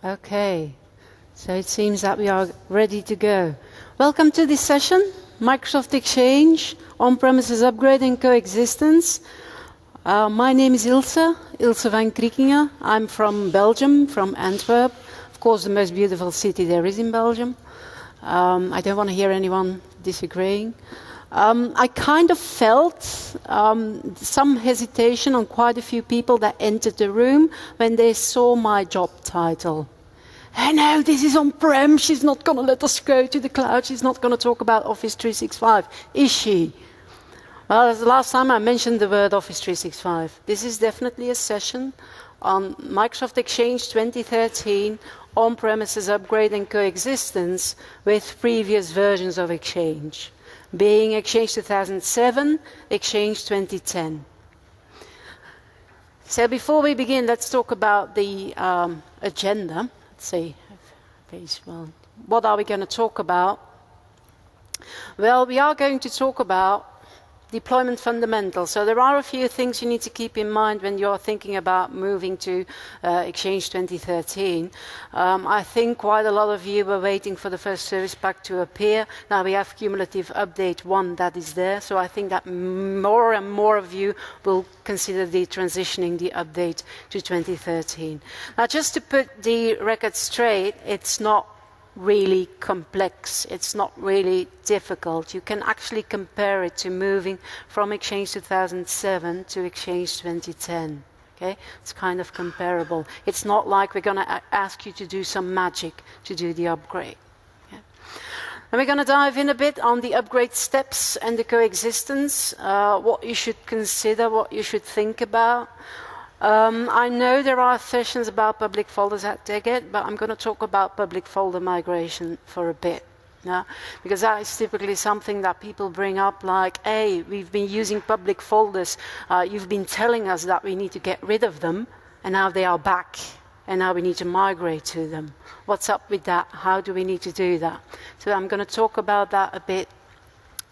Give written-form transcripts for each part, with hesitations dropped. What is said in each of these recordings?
Okay, so it seems that we are ready to go. Welcome to this session, Microsoft Exchange, on-premises upgrade and coexistence. My name is Ilse van Kriekingen. I'm from Belgium, from Antwerp. Of course, the most beautiful city there is in Belgium. I don't want to hear anyone disagreeing. I kind of felt some hesitation on quite a few people that entered the room when they saw my job title. Hey, no, this is on-prem. She's not going to let us go to the cloud. She's not going to talk about Office 365, is she? Well, the last time I mentioned the word Office 365. This is definitely a session on Microsoft Exchange 2013, on-premises upgrade and coexistence with previous versions of Exchange, being Exchange 2007, Exchange 2010. So before we begin, let's talk about the agenda. Let's see, page 1. What are we going to talk about? Well, we are going to talk about deployment fundamentals. So there are a few things you need to keep in mind when you're thinking about moving to Exchange 2013. I think quite a lot of you were waiting for the first service pack to appear. Now we have cumulative update 1 that is there. So I think that more and more of you will consider the transitioning the update to 2013. Now just to put the record straight, it's not really complex. It's not really difficult. You can actually compare it to moving from Exchange 2007 to Exchange 2010. Okay? It's kind of comparable. It's not like we're going to ask you to do some magic to do the upgrade. Okay? And we're going to dive in a bit on the upgrade steps and the coexistence, what you should consider, what you should think about. I know there are sessions about public folders at TechEd, but I'm going to talk about public folder migration for a bit. Yeah? Because that is typically something that people bring up like, hey, we've been using public folders, you've been telling us that we need to get rid of them, and now they are back, and now we need to migrate to them. What's up with that? How do we need to do that? So I'm going to talk about that a bit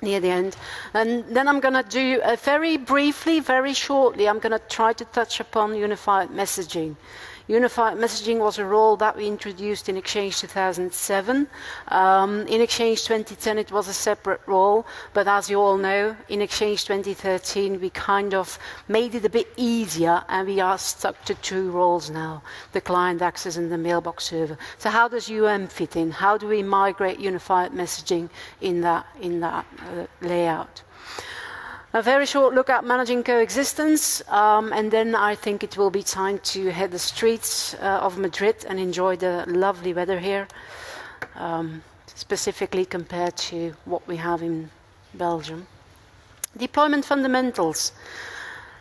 near the end. And then I'm going to do, very briefly, very shortly, I'm going to try to touch upon unified messaging. Unified messaging was a role that we introduced in Exchange 2007. In Exchange 2010 it was a separate role, but as you all know, in Exchange 2013 we kind of made it a bit easier and we are stuck to 2 roles now, the client access and the mailbox server. So how does fit in? How do we migrate unified messaging in that layout? A very short look at managing coexistence, and then I think it will be time to head the streets of Madrid and enjoy the lovely weather here, specifically compared to what we have in Belgium. Deployment fundamentals.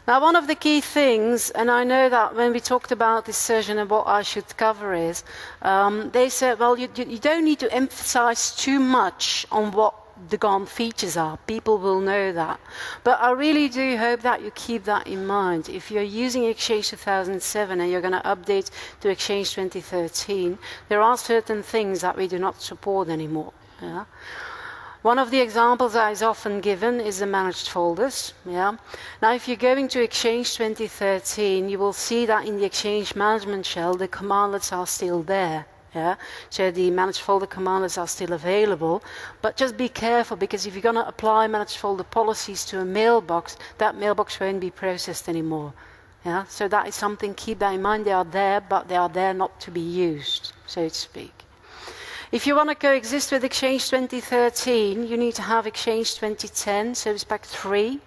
Now, one of the key things, and I know that when we talked about this session and what I should cover is, they said, well, you don't need to emphasize too much on what the GOM features are. People will know that. But I really do hope that you keep that in mind. If you're using Exchange 2007 and you're going to update to Exchange 2013, there are certain things that we do not support anymore. Yeah? One of the examples that is often given is the managed folders. Yeah? Now, if you're going to Exchange 2013, you will see that in the Exchange management shell, the commandlets are still there. Yeah? So the managed folder commandlets are still available, but just be careful, because if you're going to apply managed folder policies to a mailbox, that mailbox won't be processed anymore. Yeah? So that is something, keep that in mind. They are there, but they are there not to be used, so to speak. If you want to coexist with Exchange 2013, you need to have Exchange 2010, Service Pack 3,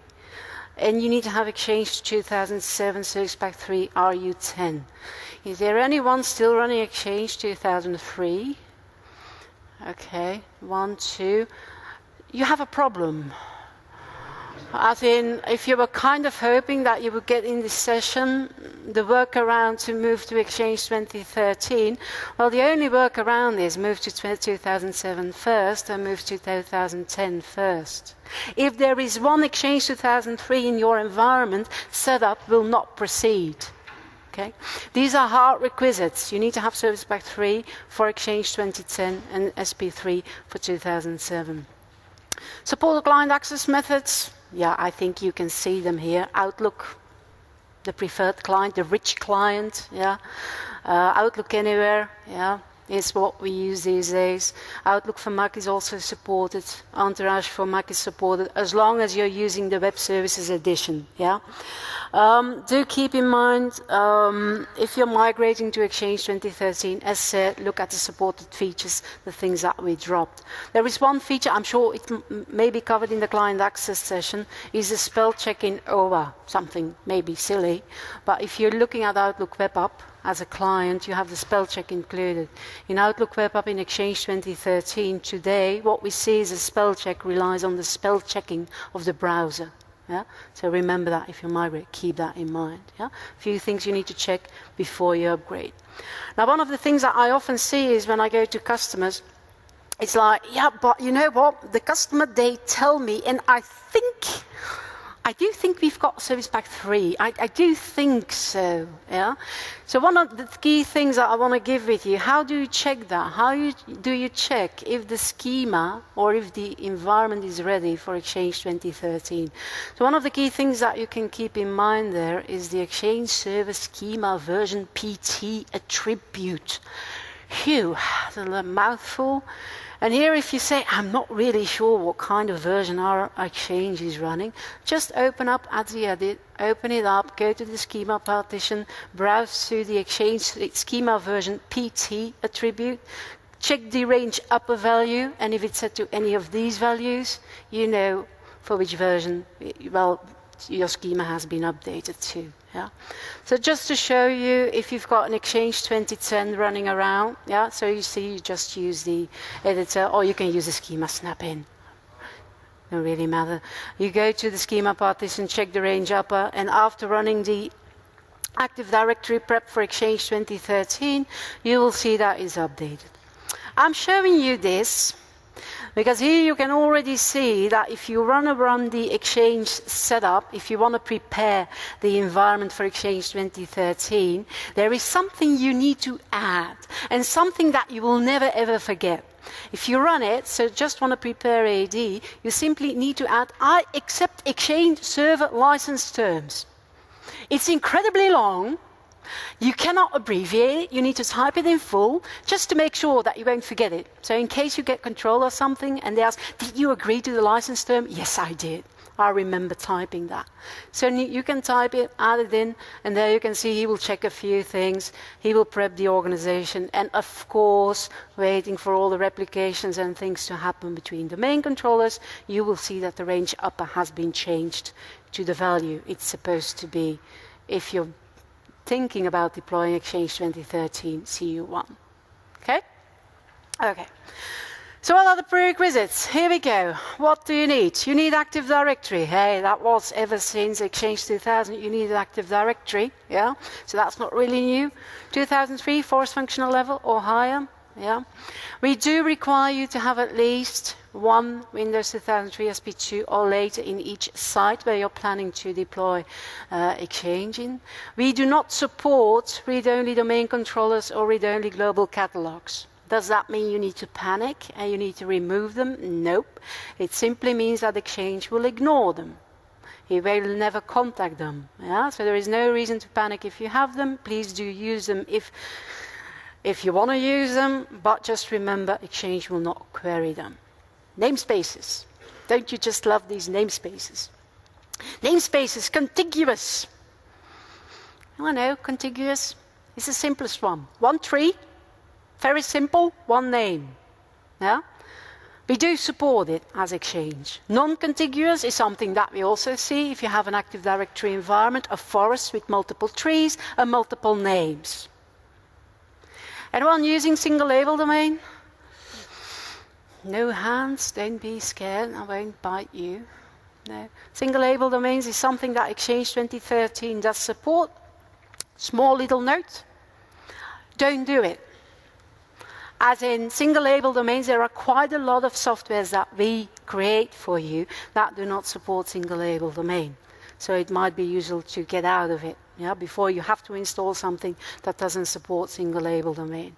and you need to have Exchange 2007, Service Pack 3, RU10. Is there anyone still running Exchange 2003? Okay, 1, 2. You have a problem. As in, if you were kind of hoping that you would get in this session the workaround to move to Exchange 2013, well, the only workaround is move to 2007 first and move to 2010 first. If there is one Exchange 2003 in your environment, setup will not proceed. Okay? These are hard requisites. You need to have Service Pack 3 for Exchange 2010 and SP3 for 2007. Support the client access methods. Yeah, I think you can see them here. Outlook, the preferred client, the rich client, yeah. Outlook Anywhere, yeah, is what we use these days. Outlook for Mac is also supported. Entourage for Mac is supported, as long as you're using the Web Services Edition, yeah. Do keep in mind, if you're migrating to Exchange 2013, as said, look at the supported features, the things that we dropped. There is one feature, I'm sure it may be covered in the client access session, is the spell check in OWA. Something maybe silly, but if you're looking at Outlook Web App as a client, you have the spell check included. In Outlook Web App in Exchange 2013, today, what we see is a spell check relies on the spell checking of the browser. Yeah? So remember that if you migrate, keep that in mind. Yeah? A few things you need to check before you upgrade. Now, one of the things that I often see is when I go to customers, it's like, yeah, but you know what? The customer, they tell me, and I do think we've got Service Pack 3. I do think so, yeah? So one of the key things that I want to give with you, how do you check that? Do you check if the schema or if the environment is ready for Exchange 2013? So one of the key things that you can keep in mind there is the Exchange Server Schema version PT attribute. Phew, that's a mouthful. And here, if you say, I'm not really sure what kind of version our Exchange is running, just open up at the edit, open it up, go to the schema partition, browse to the Exchange schema version PT attribute, check the range upper value, and if it's set to any of these values, you know for which version, well, your schema has been updated to. Yeah. So just to show you, if you've got an Exchange 2010 running around, yeah, so you see, you just use the editor, or you can use the schema snap-in. Don't really matter. You go to the schema partition, check the range upper, and after running the Active Directory prep for Exchange 2013, you will see that is updated. I'm showing you this because here you can already see that if you run the Exchange setup, if you want to prepare the environment for Exchange 2013, there is something you need to add, and something that you will never ever forget. If you run it, so just want to prepare AD, you simply need to add, I accept Exchange Server License Terms. It's incredibly long. You cannot abbreviate it, you need to type it in full, just to make sure that you won't forget it. So in case you get control or something, and they ask, did you agree to the license term? Yes, I did. I remember typing that. So you can type it, add it in, and there you can see he will check a few things, he will prep the organization, and of course, waiting for all the replications and things to happen between domain controllers, you will see that the range upper has been changed to the value it's supposed to be if you're thinking about deploying Exchange 2013 CU1. Okay? Okay. So what are the prerequisites? Here we go. What do you need? You need Active Directory. Hey, that was ever since Exchange 2000, you needed Active Directory. Yeah? So that's not really new. 2003, force functional level or higher. Yeah? We do require you to have at least one Windows 2003 SP2 or later in each site where you're planning to deploy Exchange in. We do not support read-only domain controllers or read-only global catalogs. Does that mean you need to panic and you need to remove them? Nope. It simply means that Exchange will ignore them. He will never contact them. Yeah? So there is no reason to panic if you have them. Please do use them if you want to use them, but just remember, Exchange will not query them. Namespaces. Don't you just love these namespaces? Namespaces, contiguous. I know, contiguous is the simplest one. One tree, very simple, one name. Yeah? We do support it as Exchange. Non-contiguous is something that we also see if you have an Active Directory environment, a forest with multiple trees and multiple names. Anyone using single label domain? No hands, don't be scared, I won't bite you. No. Single label domains is something that Exchange 2013 does support. Small little note, don't do it. As in single label domains, there are quite a lot of softwares that we create for you that do not support single label domain. So it might be useful to get out of it, yeah, before you have to install something that doesn't support single label domain.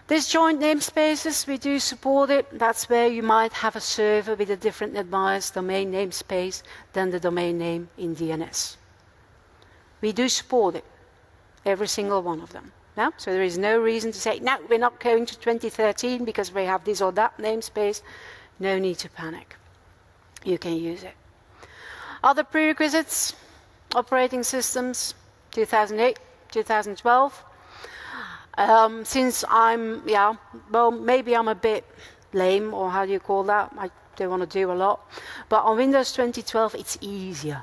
Disjoint namespaces, we do support it. That's where you might have a server with a different advanced domain namespace than the domain name in DNS. we do support it, every single one of them. Yeah? So there is no reason to say, no, we're not going to 2013 because we have this or that namespace. No need to panic. You can use it. Other prerequisites, operating systems, 2008, 2012. Since maybe I'm a bit lame, or how do you call that? I don't want to do a lot. But on Windows 2012, it's easier,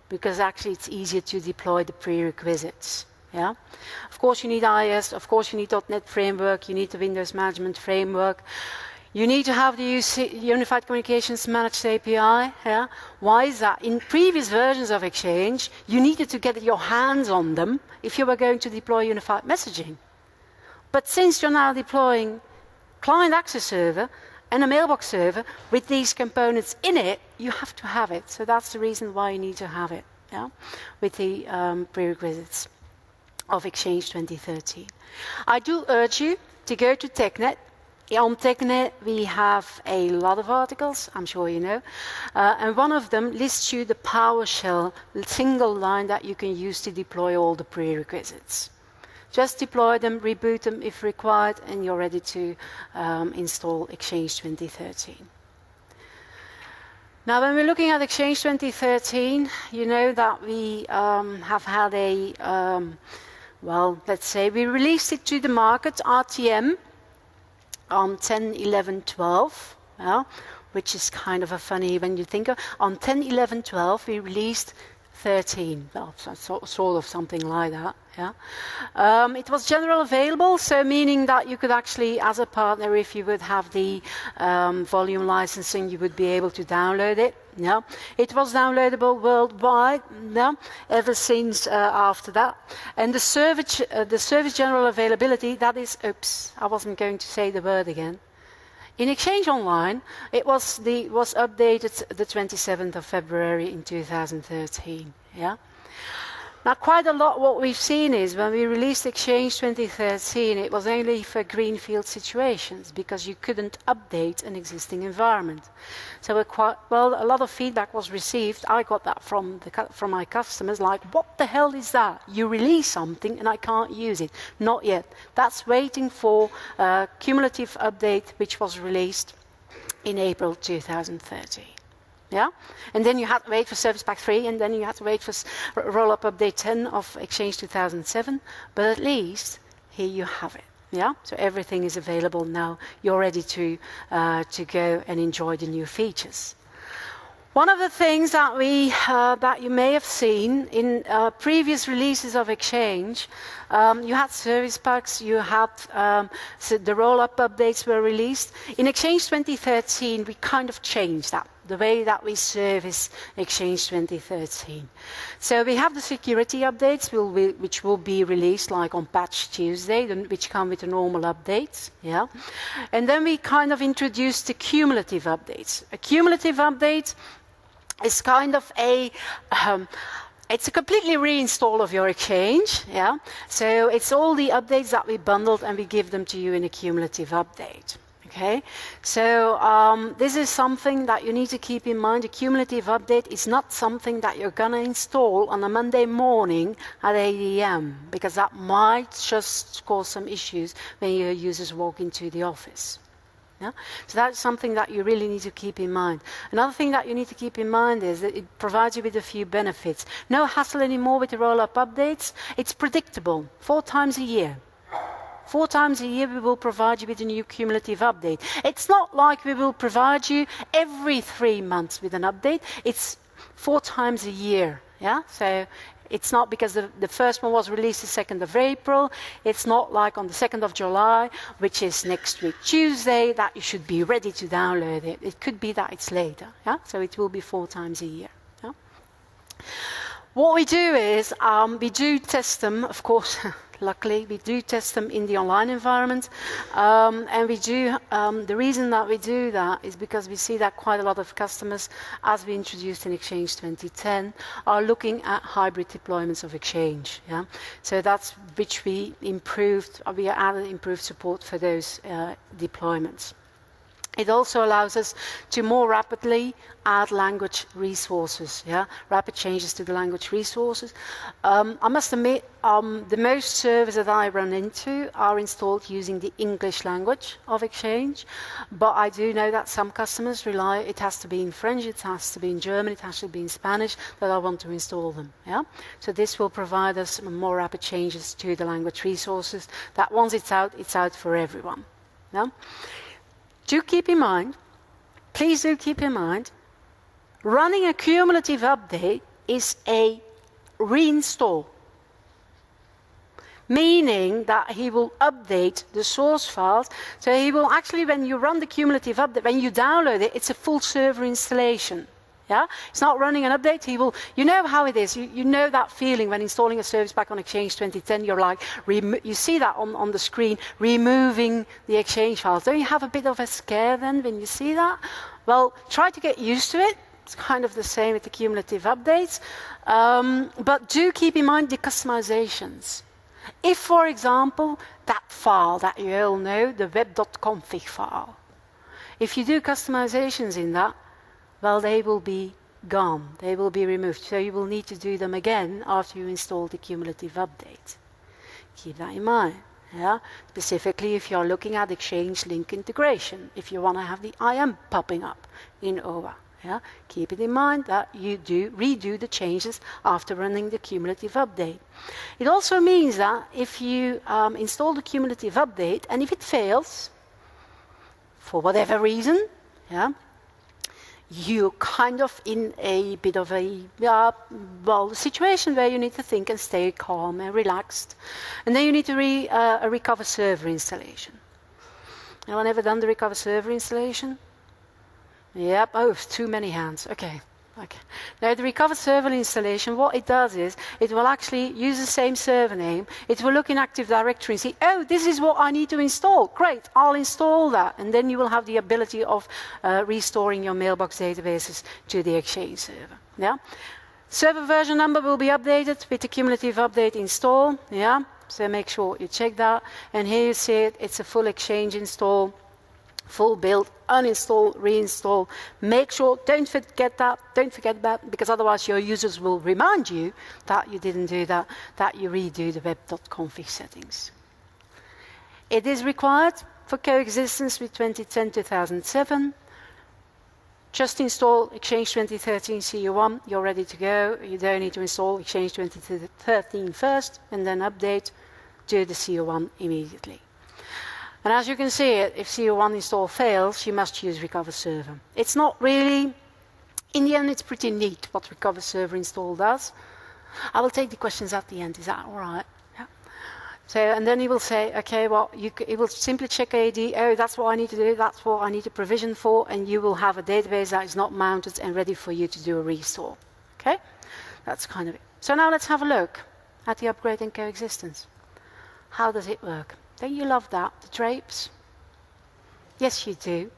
because actually it's easier to deploy the prerequisites. Yeah? Of course you need IIS, of course you need .NET Framework, you need the Windows Management Framework. You need to have the Unified Communications Managed API. Yeah? Why is that? In previous versions of Exchange, you needed to get your hands on them if you were going to deploy unified messaging. But since you're now deploying client access server and a mailbox server with these components in it, you have to have it. So that's the reason why you need to have it, yeah? With the prerequisites of Exchange 2013. I do urge you to go to TechNet. On TechNet we have a lot of articles, I'm sure you know, and one of them lists you the PowerShell single line that you can use to deploy all the prerequisites. Just deploy them, reboot them if required, and you're ready to install Exchange 2013. Now, when we're looking at Exchange 2013, you know that we have had a, let's say we released it to the market, RTM, on 10/11/12, which is kind of a funny when you think of. On 10/11/12, we released 13, well, sort of something like that. Yeah, it was general available, so meaning that you could actually, as a partner, if you would have the volume licensing, you would be able to download it. Yeah, it was downloadable worldwide. Yeah, ever since after that, and the service general availability. That is, oops, I wasn't going to say the word again. In Exchange Online, it was updated the 27th of February in 2013. Yeah. Now, quite a lot what we've seen is when we released Exchange 2013, it was only for greenfield situations because you couldn't update an existing environment. So a lot of feedback was received. I got that from my customers, like, what the hell is that? You release something and I can't use it. Not yet. That's waiting for a cumulative update, which was released in April 2013. Yeah? And then you had to wait for Service Pack 3, and then you had to wait for roll-up update 10 of Exchange 2007. But at least here you have it. Yeah? So everything is available now. You're ready to go and enjoy the new features. One of the things that that you may have seen in previous releases of Exchange, you had service packs, you had so the roll-up updates were released. In Exchange 2013, we kind of changed that, the way that we service Exchange 2013. So we have the security updates, which will be released like on Patch Tuesday, which come with the normal updates. Yeah, and then we kind of introduced the cumulative updates. A cumulative update is kind of it's a completely reinstall of your Exchange. Yeah, so it's all the updates that we bundled and we give them to you in a cumulative update. Okay, so this is something that you need to keep in mind. A cumulative update is not something that you're going to install on a Monday morning at 8 a.m. because that might just cause some issues when your users walk into the office. Yeah? So that's something that you really need to keep in mind. Another thing that you need to keep in mind is that it provides you with a few benefits. No hassle anymore with the roll-up updates. It's predictable, 4 times a year. 4 times a year we will provide you with a new cumulative update. It's not like we will provide you every 3 months with an update. It's 4 times a year. Yeah? So it's not because the first one was released the 2nd of April. It's not like on the 2nd of July, which is next week Tuesday, that you should be ready to download it. It could be that it's later. Yeah? So it will be 4 times a year. Yeah? What we do is we do test them, of course. Luckily, we do test them in the online environment, and we do. The reason that we do that is because we see that quite a lot of customers, as we introduced in Exchange 2010, are looking at hybrid deployments of Exchange. Yeah, so that's which we improved. We added improved support for those deployments. It also allows us to more rapidly add language resources, rapid changes to the language resources. I must admit, the most servers that I run into are installed using the English language of Exchange, but I do know that some customers rely, it has to be in French, it has to be in German, it has to be in Spanish, that I want to install them. So this will provide us more rapid changes to the language resources, that once it's out for everyone. Do keep in mind, please do keep in mind, running a cumulative update is a reinstall. Meaning that he will update the source files. So he will actually, when you run the cumulative update, when you download it, it's a full server installation. It's not running an update. He will, you know how it is. You know that feeling when installing a service pack on Exchange 2010. You're like, you see that on the screen, removing the Exchange files. Don't you have a bit of a scare then when you see that? Well, try to get used to it. It's kind of the same with the cumulative updates. But do keep in mind the customizations. If, for example, that file that you all know, the web.config file, if you do customizations in that, well, they will be gone. They will be removed. So you will need to do them again after you install the cumulative update. Keep that in mind. Specifically if you're looking at Exchange link integration, if you want to have the IM popping up in OWA. Keep it in mind that you do redo the changes after running the cumulative update. It also means that if you install the cumulative update and if it fails, for whatever reason, you're kind of in a bit of a situation where you need to think and stay calm and relaxed. And then you need to a recover server installation. Anyone ever done the recover server installation? Yep. Oh, too many hands. Okay. Now, the recover server installation, what it does is, it will actually use the same server name. It will look in Active Directory and see, oh, this is what I need to install. Great, I'll install that. And then you will have the ability of restoring your mailbox databases to the Exchange server. Server version number will be updated with the cumulative update install. So make sure you check that. And here you see it, it's a full Exchange install. Full build, uninstall, reinstall. Make sure, don't forget that, because otherwise your users will remind you that you didn't do that, that you redo the web.config settings. It is required for coexistence with 2010-2007. Just install Exchange 2013 CU1, you're ready to go. You don't need to install Exchange 2013 first and then update, do the CU1 immediately. And as you can see, if CU1 install fails, you must use recover server. It's not really, in the end, it's pretty neat what recover server install does. I will take the questions at the end. Is that all right? So, and then he will say, okay, well, he will simply check AD. Oh, that's what I need to do. That's what I need to provision for, and you will have a database that is not mounted and ready for you to do a restore. Okay, that's kind of it. So now let's have a look at the upgrade and coexistence. How does it work? Don't you love that? The drapes? Yes, you do.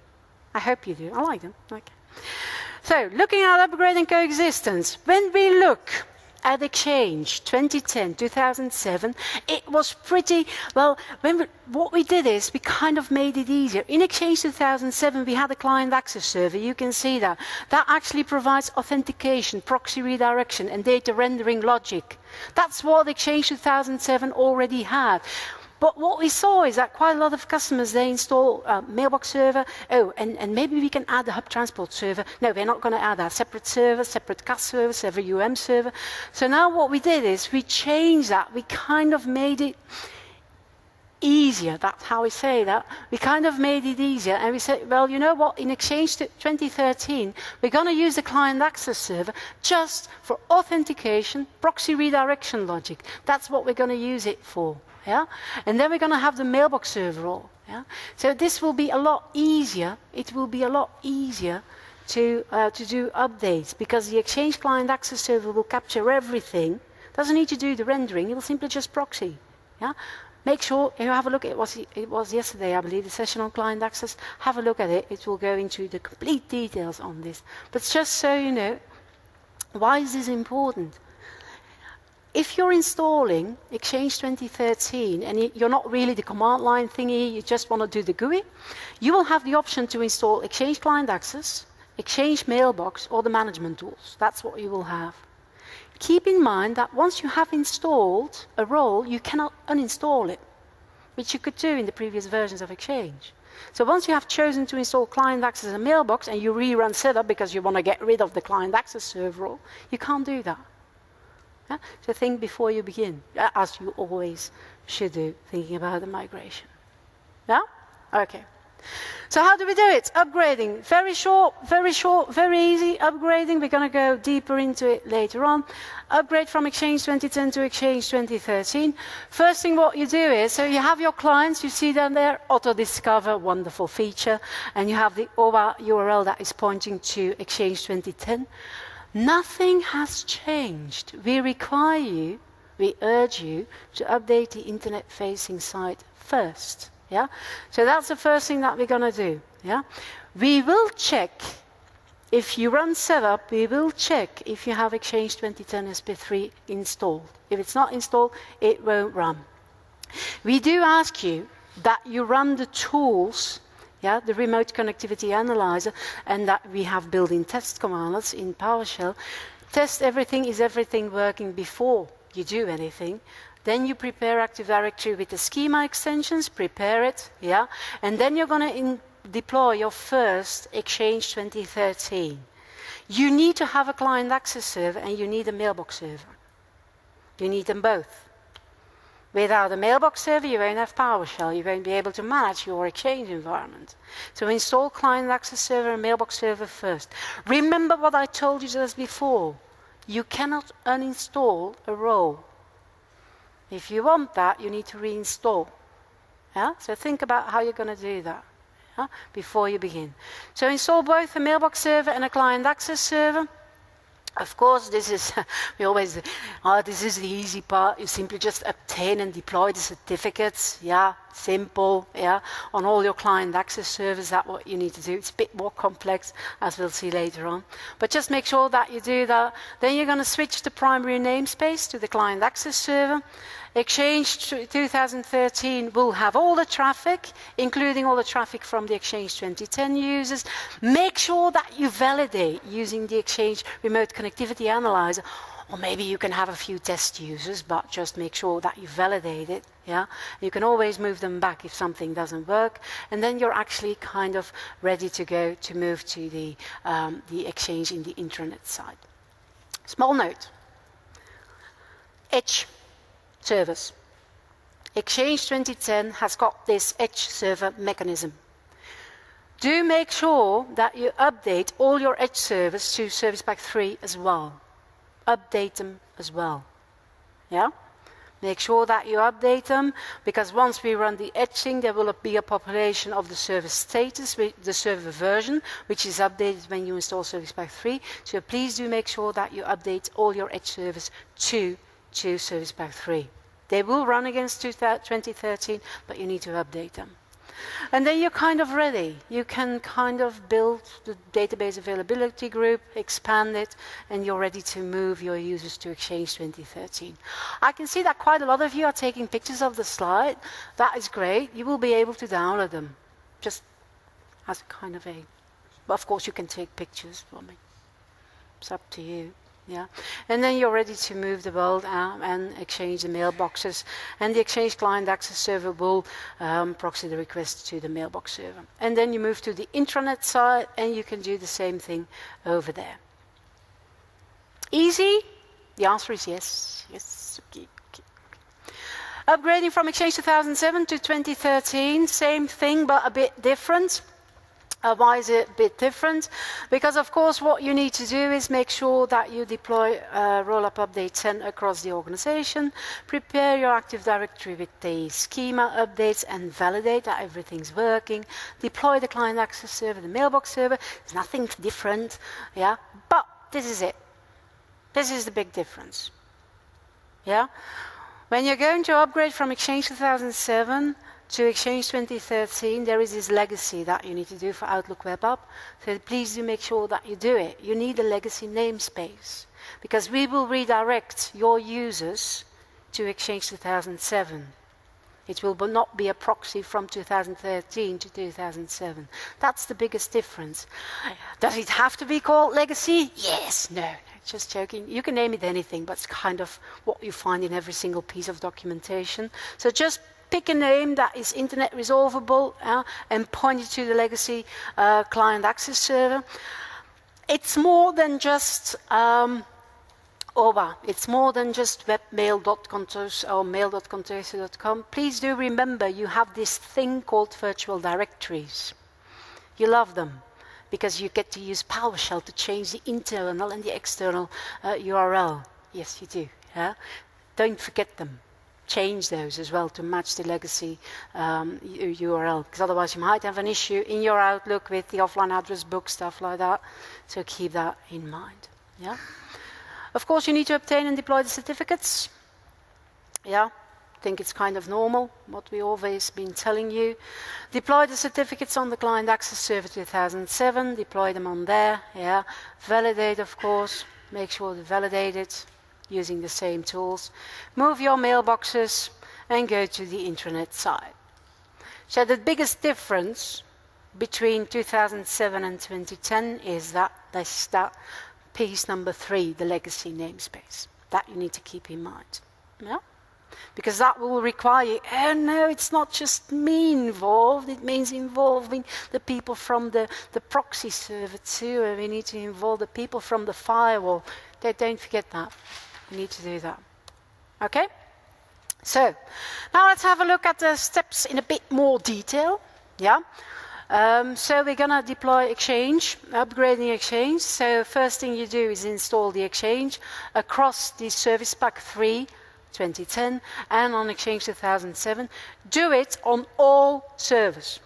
I hope you do. I like them. Okay. So, looking at upgrade and coexistence. When we look at Exchange 2010-2007, it was pretty, well, what we did is we kind of made it easier. In Exchange 2007, we had a client access server. You can see that. That actually provides authentication, proxy redirection, and data rendering logic. That's what Exchange 2007 already had. But what we saw is that quite a lot of customers, they install a mailbox server. Oh, and maybe we can add the hub transport server. No, we're not going to add that. Separate server, separate CAS server, separate UM server. So now what we did is we changed that. We kind of made it easier. That's how we say that. We kind of made it easier. And we said, well, you know what? In Exchange 2013, we're going to use the client access server just for authentication, proxy redirection logic. That's what we're going to use it for. And then we're going to have the mailbox server all. So this will be a lot easier. It will be a lot easier to do updates, because the Exchange client access server will capture everything. Doesn't need to do the rendering. It will simply just proxy. Make sure you have a look. It was yesterday, I believe, the session on client access. Have a look at it. It will go into the complete details on this. But just so you know, why is this important? if you're installing Exchange 2013 and you're not really the command line thingy, you just want to do the GUI, you will have the option to install Exchange Client Access, Exchange Mailbox, or the management tools. That's what you will have. Keep in mind that once you have installed a role, you cannot uninstall it, which you could do in the previous versions of Exchange. So once you have chosen to install Client Access and Mailbox and you rerun setup because you want to get rid of the Client Access server role, you can't do that. Yeah? So think before you begin, as you always should do, thinking about the migration. Yeah? Okay. So how do we do it? Upgrading. Very short, very easy upgrading. We're going to go deeper into it later on. Upgrade from Exchange 2010 to Exchange 2013. First thing what you do is, so you have your clients, you see them there, auto-discover, wonderful feature, and you have the URL that is pointing to Exchange 2010. Nothing has changed. We require you, we urge you to update the internet-facing site first. Yeah? So that's the first thing that we're going to do. Yeah? We will check, if you run setup, we will check if you have Exchange 2010 SP3 installed. If it's not installed, it won't run. We do ask you that you run the tools, yeah, the remote connectivity analyzer, and that we have built-in test commands in PowerShell. Test everything, is everything working before you do anything. Then you prepare Active Directory with the schema extensions, prepare it, yeah? And then you're going to deploy your first Exchange 2013. You need to have a client access server and you need a mailbox server. You need them both. Without a mailbox server, you won't have PowerShell. You won't be able to manage your Exchange environment. So install client access server and mailbox server first. Remember what I told you just before. You cannot uninstall a role. If you want that, you need to reinstall. Yeah? So think about how you're going to do that, yeah, before you begin. So install both a mailbox server and a client access server. Of course, this is, we always, this is the easy part. You simply just obtain and deploy the certificates. Yeah, simple, yeah, on all your client access servers. That's what you need to do. It's a bit more complex, as we'll see later on. But just make sure that you do that. Then you're going to switch the primary namespace to the client access server. Exchange 2013 will have all the traffic, including all the traffic from the Exchange 2010 users. Make sure that you validate using the Exchange Remote Connectivity Analyzer. Or maybe you can have a few test users, but just make sure that you validate it. Yeah? You can always move them back if something doesn't work. And then you're actually kind of ready to go to move to the Exchange in the intranet side. Small note. Edge servers. Exchange 2010 has got this edge server mechanism. Do make sure that you update all your edge servers to Service Pack 3 as well. Update them as well. Yeah? Make sure that you update them, because once we run the edging, there will be a population of the server status, the server version, which is updated when you install Service Pack 3. So please do make sure that you update all your edge servers to Service Pack 3. They will run against 2013, but you need to update them. And then you're kind of ready. You can kind of build the database availability group, expand it, and you're ready to move your users to Exchange 2013. I can see that quite a lot of you are taking pictures of the slide. That is great. You will be able to download them, just as a kind of a... Well, of course, you can take pictures for me. It's up to you. Yeah, and then you're ready to move the world and exchange the mailboxes, and the Exchange Client Access Server will proxy the request to the mailbox server. And then you move to the intranet side, and you can do the same thing over there. Easy? The answer is yes. Yes. Okay. Upgrading from Exchange 2007 to 2013, same thing but a bit different. Why is it a bit different? Because, of course, what you need to do is make sure that you deploy Rollup Update 10 across the organization, prepare your Active Directory with the schema updates and validate that everything's working, deploy the client access server, the mailbox server. There's nothing different, yeah? But this is it. This is the big difference, yeah? When you're going to upgrade from Exchange 2007 to Exchange 2013, there is this legacy that you need to do for Outlook Web App. So please do make sure that you do it. You need a legacy namespace. because we will redirect your users to Exchange 2007. It will not be a proxy from 2013 to 2007. That's the biggest difference. Does it have to be called legacy? Yes. No, just joking. You can name it anything, but it's kind of what you find in every single piece of documentation. So just pick a name that is internet resolvable and point it to the legacy client access server. It's more than just it's more than just webmail.contos or mail.contoso.com. Please do remember you have this thing called virtual directories. You love them because you get to use PowerShell to change the internal and the external URL. Yes, you do. Yeah? Don't forget them. Change those as well to match the legacy URL, because otherwise you might have an issue in your Outlook with the offline address book, stuff like that. So keep that in mind. Yeah. Of course, you need to obtain and deploy the certificates. Yeah, I think it's kind of normal, what we always been telling you. Deploy the certificates on the Client Access Server 2007, deploy them on there. Yeah, validate, of course, make sure to validate it using the same tools. Move your mailboxes and go to the intranet side. So the biggest difference between 2007 and 2010 is that piece number 3, the legacy namespace. That you need to keep in mind. Yeah? Because that will require, oh no, it's not just me involved, it means involving the people from the proxy server too, and we need to involve the people from the firewall. Don't forget that. You need to do that. Okay? So, now let's have a look at the steps in a bit more detail. Yeah? So we're going to deploy Exchange, upgrading Exchange. So first thing you do is install the Exchange across the Service Pack 3 2010 and on Exchange 2007. Do it on all servers.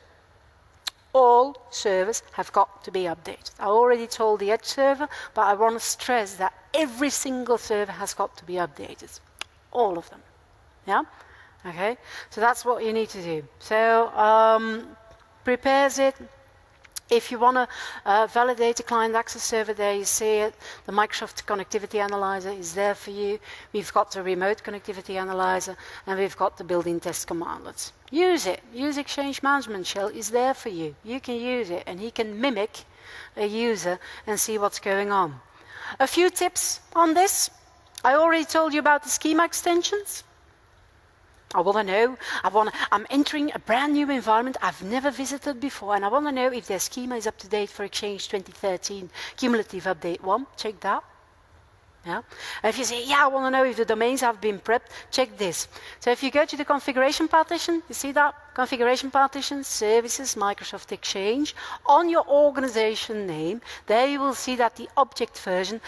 All servers have got to be updated. I already told the Edge server, but I want to stress that every single server has got to be updated. All of them. Yeah? Okay? So that's what you need to do. So, prepares it. If you want to validate the client access server, there you see it. The Microsoft Connectivity Analyzer is there for you. We've got the Remote Connectivity Analyzer, and we've got the built-in test commandlets. Use it. Use Exchange Management Shell is there for you. You can use it, and he can mimic a user and see what's going on. A few tips on this. I already told you about the schema extensions. I want to know, I'm entering a brand new environment I've never visited before, and I want to know if their schema is up to date for Exchange 2013 Cumulative Update 1. Check that. Yeah. And if you say, yeah, I want to know if the domains have been prepped, check this. So if you go to the configuration partition, you see that? Configuration partition, services, Microsoft Exchange. On your organization name, there you will see that the object version,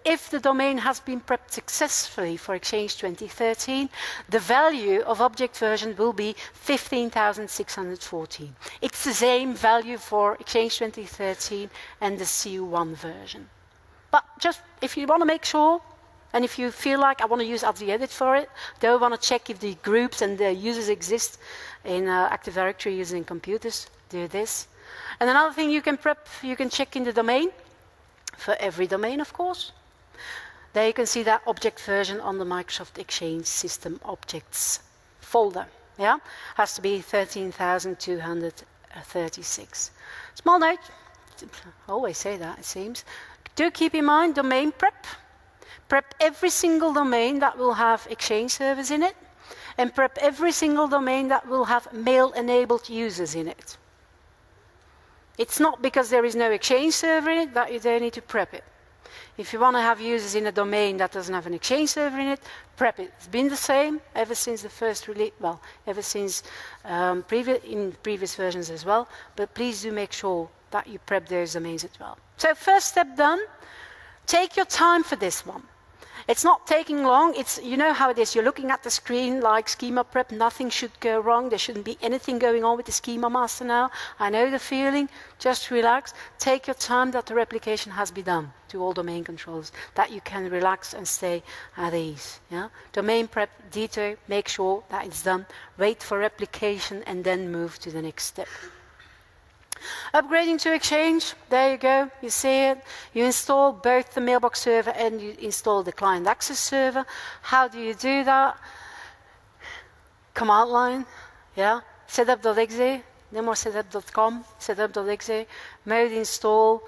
if the domain has been prepped successfully for Exchange 2013, the value of object version will be 15,614. It's the same value for Exchange 2013 and the CU1 version. But just if you want to make sure, and if you feel like I want to use ADSI-Edit for it, don't want to check if the groups and the users exist in Active Directory using computers, do this. And another thing you can prep, you can check in the domain, for every domain, of course. There you can see that object version on the Microsoft Exchange System Objects folder. Yeah, has to be 13,236. Small note, I always say that, it seems. Do keep in mind domain prep. Prep every single domain that will have Exchange servers in it, and prep every single domain that will have mail-enabled users in it. It's not because there is no Exchange server in it that you don't need to prep it. If you want to have users in a domain that doesn't have an Exchange server in it, prep it. It's been the same ever since the first release, well, ever since in previous versions as well, but please do make sure that you prep those domains as well. So first step done, take your time for this one. It's not taking long. It's, you know how it is. You're looking at the screen like schema prep. Nothing should go wrong. There shouldn't be anything going on with the schema master now. I know the feeling. Just relax. Take your time that the replication has been done to all domain controllers, that you can relax and stay at ease. Yeah? Domain prep, detail, make sure that it's done. Wait for replication and then move to the next step. Upgrading to Exchange, there you go, you see it. You install both the mailbox server and you install the client access server. How do you do that? Command line, yeah. Setup.exe, no more setup.com, setup.exe, mode install,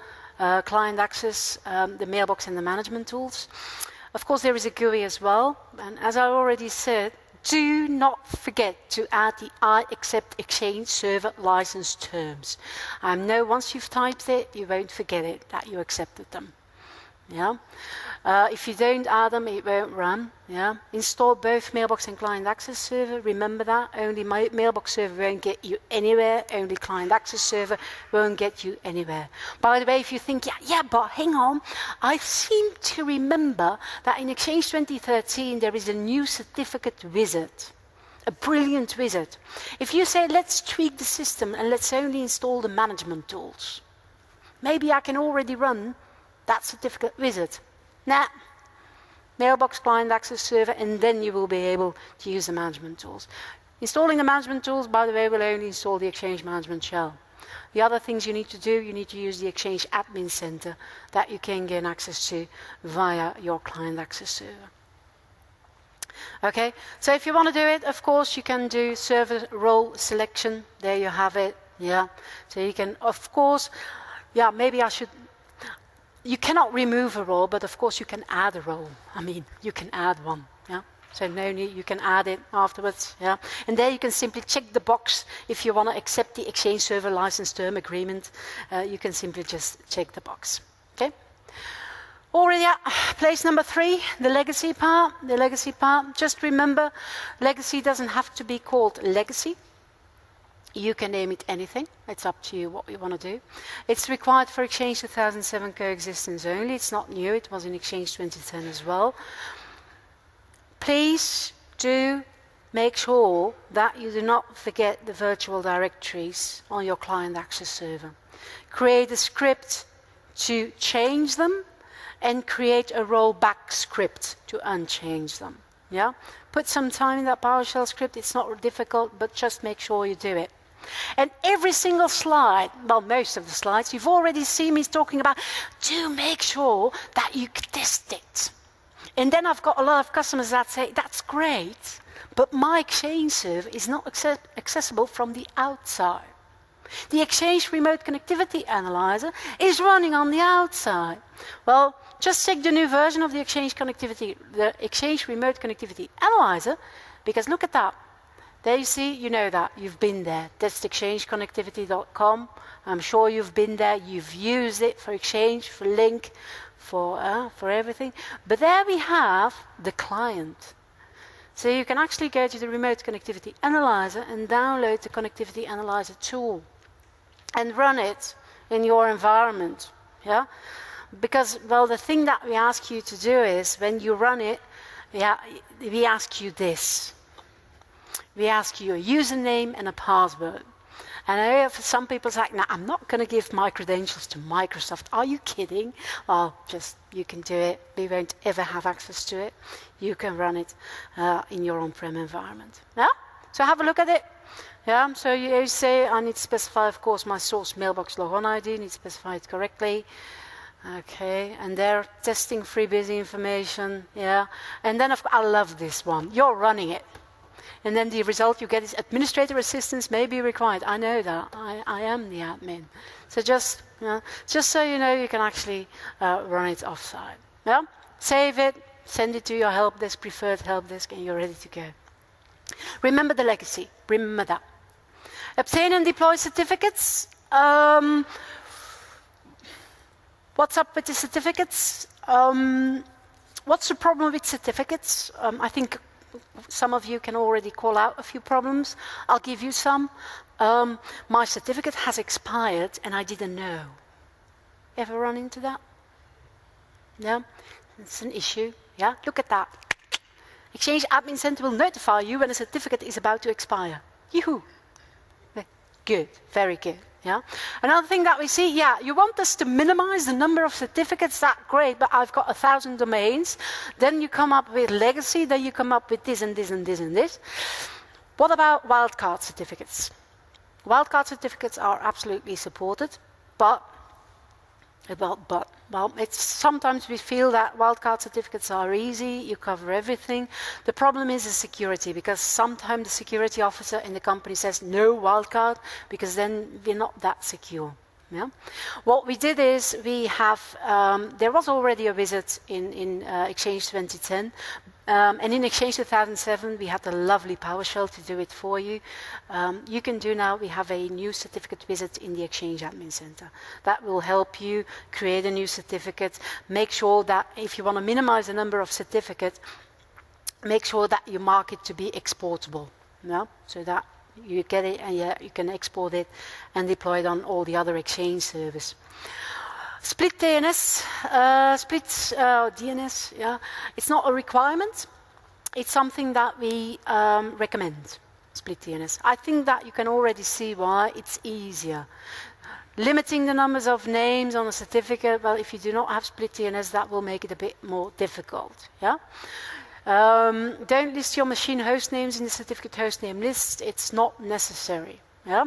client access, the mailbox and the management tools. Of course, there is a GUI as well, and as I already said, do not forget to add the I accept Exchange server license terms. I know once you've typed it, you won't forget it, that you accepted them. Yeah. If you don't add them, it won't run. Yeah. Install both mailbox and client access server. Remember that. Only mailbox server won't get you anywhere. Only client access server won't get you anywhere. By the way, if you think, yeah, but hang on, I seem to remember that in Exchange 2013 there is a new certificate wizard. A brilliant wizard. If you say, let's tweak the system and let's only install the management tools, maybe I can already run that certificate wizard. Nah, mailbox, client access server, and then you will be able to use the management tools. Installing the management tools, by the way, will only install the Exchange management shell. The other things you need to do, you need to use the Exchange admin center that you can gain access to via your client access server. Okay, so if you want to do it, of course, you can do server role selection. There you have it. Yeah, so you can, of course, yeah, maybe I should. You cannot remove a role, but of course you can add a role. I mean, you can add one, yeah? So no need, you can add it afterwards, yeah? And there you can simply check the box if you want to accept the Exchange Server License Term Agreement. You can simply just check the box, okay? Already, yeah, place number 3, the legacy part. The legacy part, just remember, legacy doesn't have to be called legacy. You can name it anything. It's up to you what you want to do. It's required for Exchange 2007 Coexistence only. It's not new. It was in Exchange 2010 as well. Please do make sure that you do not forget the virtual directories on your client access server. Create a script to change them and create a rollback script to unchange them. Yeah? Put some time in that PowerShell script. It's not difficult, but just make sure you do it. And every single slide, well, most of the slides, you've already seen me talking about, do make sure that you test it. And then I've got a lot of customers that say, that's great, but my Exchange server is not accessible from the outside. The Exchange Remote Connectivity Analyzer is running on the outside. Well, just check the new version of the Exchange Remote Connectivity Analyzer, because look at that. There you see, you know that, you've been there. That's exchangeconnectivity.com. I'm sure you've been there, you've used it for Exchange, for Link, for everything. But there we have the client. So you can actually go to the Remote Connectivity Analyzer and download the Connectivity Analyzer tool and run it in your environment. Yeah? Because, well, the thing that we ask you to do is, when you run it, yeah, we ask you this. We ask you a username and a password. And I know for some people it's like, no, I'm not going to give my credentials to Microsoft. Are you kidding? Well, just, you can do it. We won't ever have access to it. You can run it in your on-prem environment. Yeah? So have a look at it. Yeah, so you say, I need to specify, of course, my source mailbox logon ID. Need to specify it correctly. Okay, and they're testing FreeBSD information. Yeah, and then I love this one. You're running it. And then the result you get is administrator assistance may be required. I know that. I am the admin. So just so you know, you can actually run it offsite. Yeah? Save it, send it to your help desk, preferred help desk, and you're ready to go. Remember the legacy. Remember that. Obtain and deploy certificates. What's up with the certificates? What's the problem with certificates? I think some of you can already call out a few problems. I'll give you some. My certificate has expired and I didn't know. Ever run into that? Yeah, it's an issue. Yeah, look at that. Exchange Admin Center will notify you when a certificate is about to expire. Yoo-hoo. Good, very good. Yeah. Another thing that we see, yeah, you want us to minimize the number of certificates, that's great, but I've got 1,000 domains. Then you come up with legacy, then you come up with this and this and this and this. What about wildcard certificates? Wildcard certificates are absolutely supported, but it's sometimes we feel that wildcard certificates are easy, you cover everything. The problem is the security, because sometimes the security officer in the company says no wildcard, because then we're not that secure. Yeah? What we did is we have, there was already a visit in Exchange 2010, and in Exchange 2007 we had the lovely PowerShell to do it for you. You can do now, we have a new certificate visit in the Exchange Admin Center. That will help you create a new certificate. Make sure that if you want to minimize the number of certificates, make sure that you mark it to be exportable. Yeah? So that you get it and you can export it and deploy it on all the other Exchange servers. Split DNS, DNS, yeah, it's not a requirement. It's something that we recommend, split DNS. I think that you can already see why it's easier. Limiting the numbers of names on a certificate, well, if you do not have split DNS, that will make it a bit more difficult, yeah? Don't list your machine host names in the certificate host name list. It's not necessary. Yeah?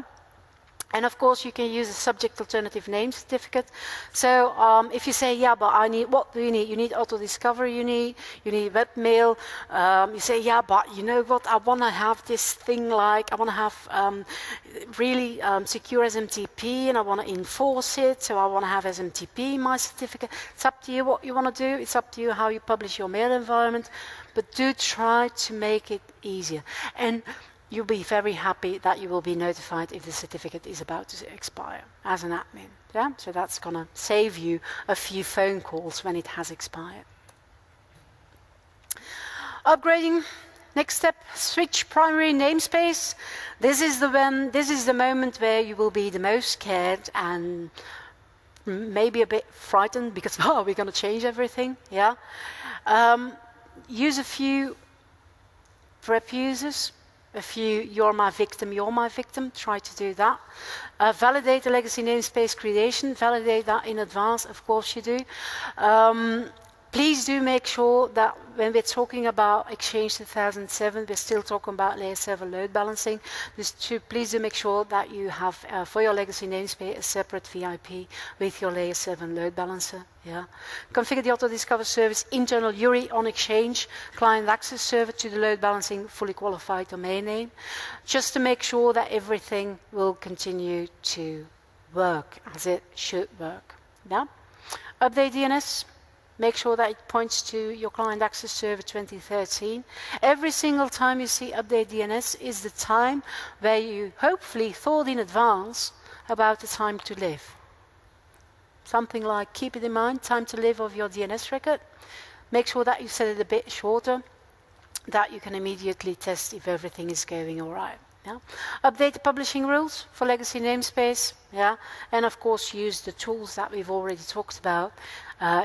And of course, you can use a subject alternative name certificate. So if you say, yeah, but I need, what do you need? You need auto discovery, you need webmail. You say, yeah, but you know what? I want to have this thing like, I want to have really secure SMTP, and I want to enforce it. So I want to have SMTP in my certificate. It's up to you what you want to do. It's up to you how you publish your mail environment. But do try to make it easier. And you'll be very happy that you will be notified if the certificate is about to expire as an admin. Yeah? So that's going to save you a few phone calls when it has expired. Upgrading. Next step, switch primary namespace. This is the moment where you will be the most scared and maybe a bit frightened because we're going to change everything. Yeah. Use a few prep users. A few, you're my victim, try to do that. Validate the legacy namespace creation, validate that in advance, of course you do. Please do make sure that when we're talking about Exchange 2007, we're still talking about layer 7 load balancing. Please do make sure that you have, for your legacy namespace, a separate VIP with your layer 7 load balancer. Yeah. Configure the auto-discover service internal URI on Exchange, client access server to the load balancing fully qualified domain name, just to make sure that everything will continue to work as it should work. Yeah. Update DNS. Make sure that it points to your client access server 2013. Every single time you see update DNS is the time where you hopefully thought in advance about the time to live. Something like, keep it in mind, time to live of your DNS record. Make sure that you set it a bit shorter, that you can immediately test if everything is going all right. Yeah. Update the publishing rules for legacy namespace. Yeah. And of course use the tools that we've already talked about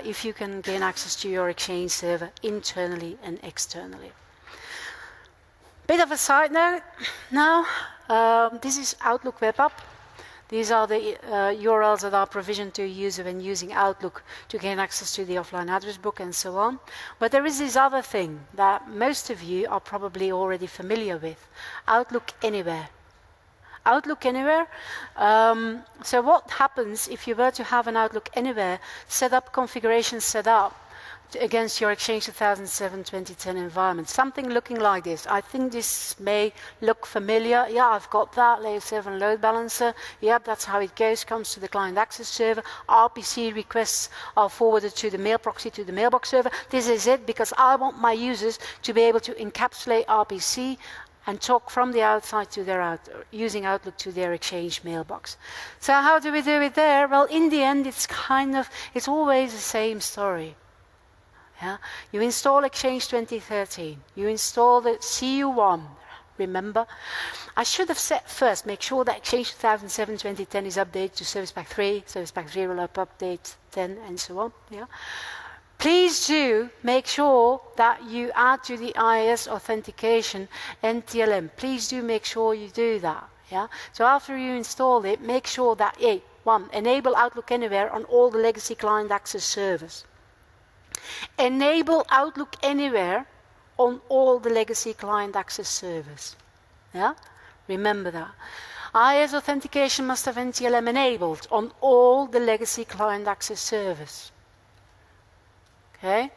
if you can gain access to your Exchange server internally and externally. Bit of a side note now. This is Outlook Web App. These are the URLs that are provisioned to a user when using Outlook to gain access to the offline address book and so on. But there is this other thing that most of you are probably already familiar with, Outlook Anywhere. Outlook Anywhere, so what happens if you were to have an Outlook Anywhere configuration set up against your Exchange 2007-2010 environment? Something looking like this. I think this may look familiar. Yeah, I've got that, layer 7 load balancer. Yep, that's how it goes, comes to the client access server. RPC requests are forwarded to the mail proxy, to the mailbox server. This is it, because I want my users to be able to encapsulate RPC and talk from the outside to their using Outlook to their Exchange mailbox. So how do we do it there? Well, in the end, it's always the same story. Yeah? You install Exchange 2013. You install the CU1. Remember? I should have said first, make sure that Exchange 2007-2010 is updated to Service Pack 3. Service Pack 3 will update 10 and so on. Yeah? Please do make sure that you add to the IIS authentication NTLM. Please do make sure you do that. Yeah? So after you install it, make sure that, enable Outlook Anywhere on all the legacy client access servers. Enable Outlook Anywhere on all the legacy client access servers. Yeah? Remember that. IS authentication must have NTLM enabled on all the legacy client access servers. Okay?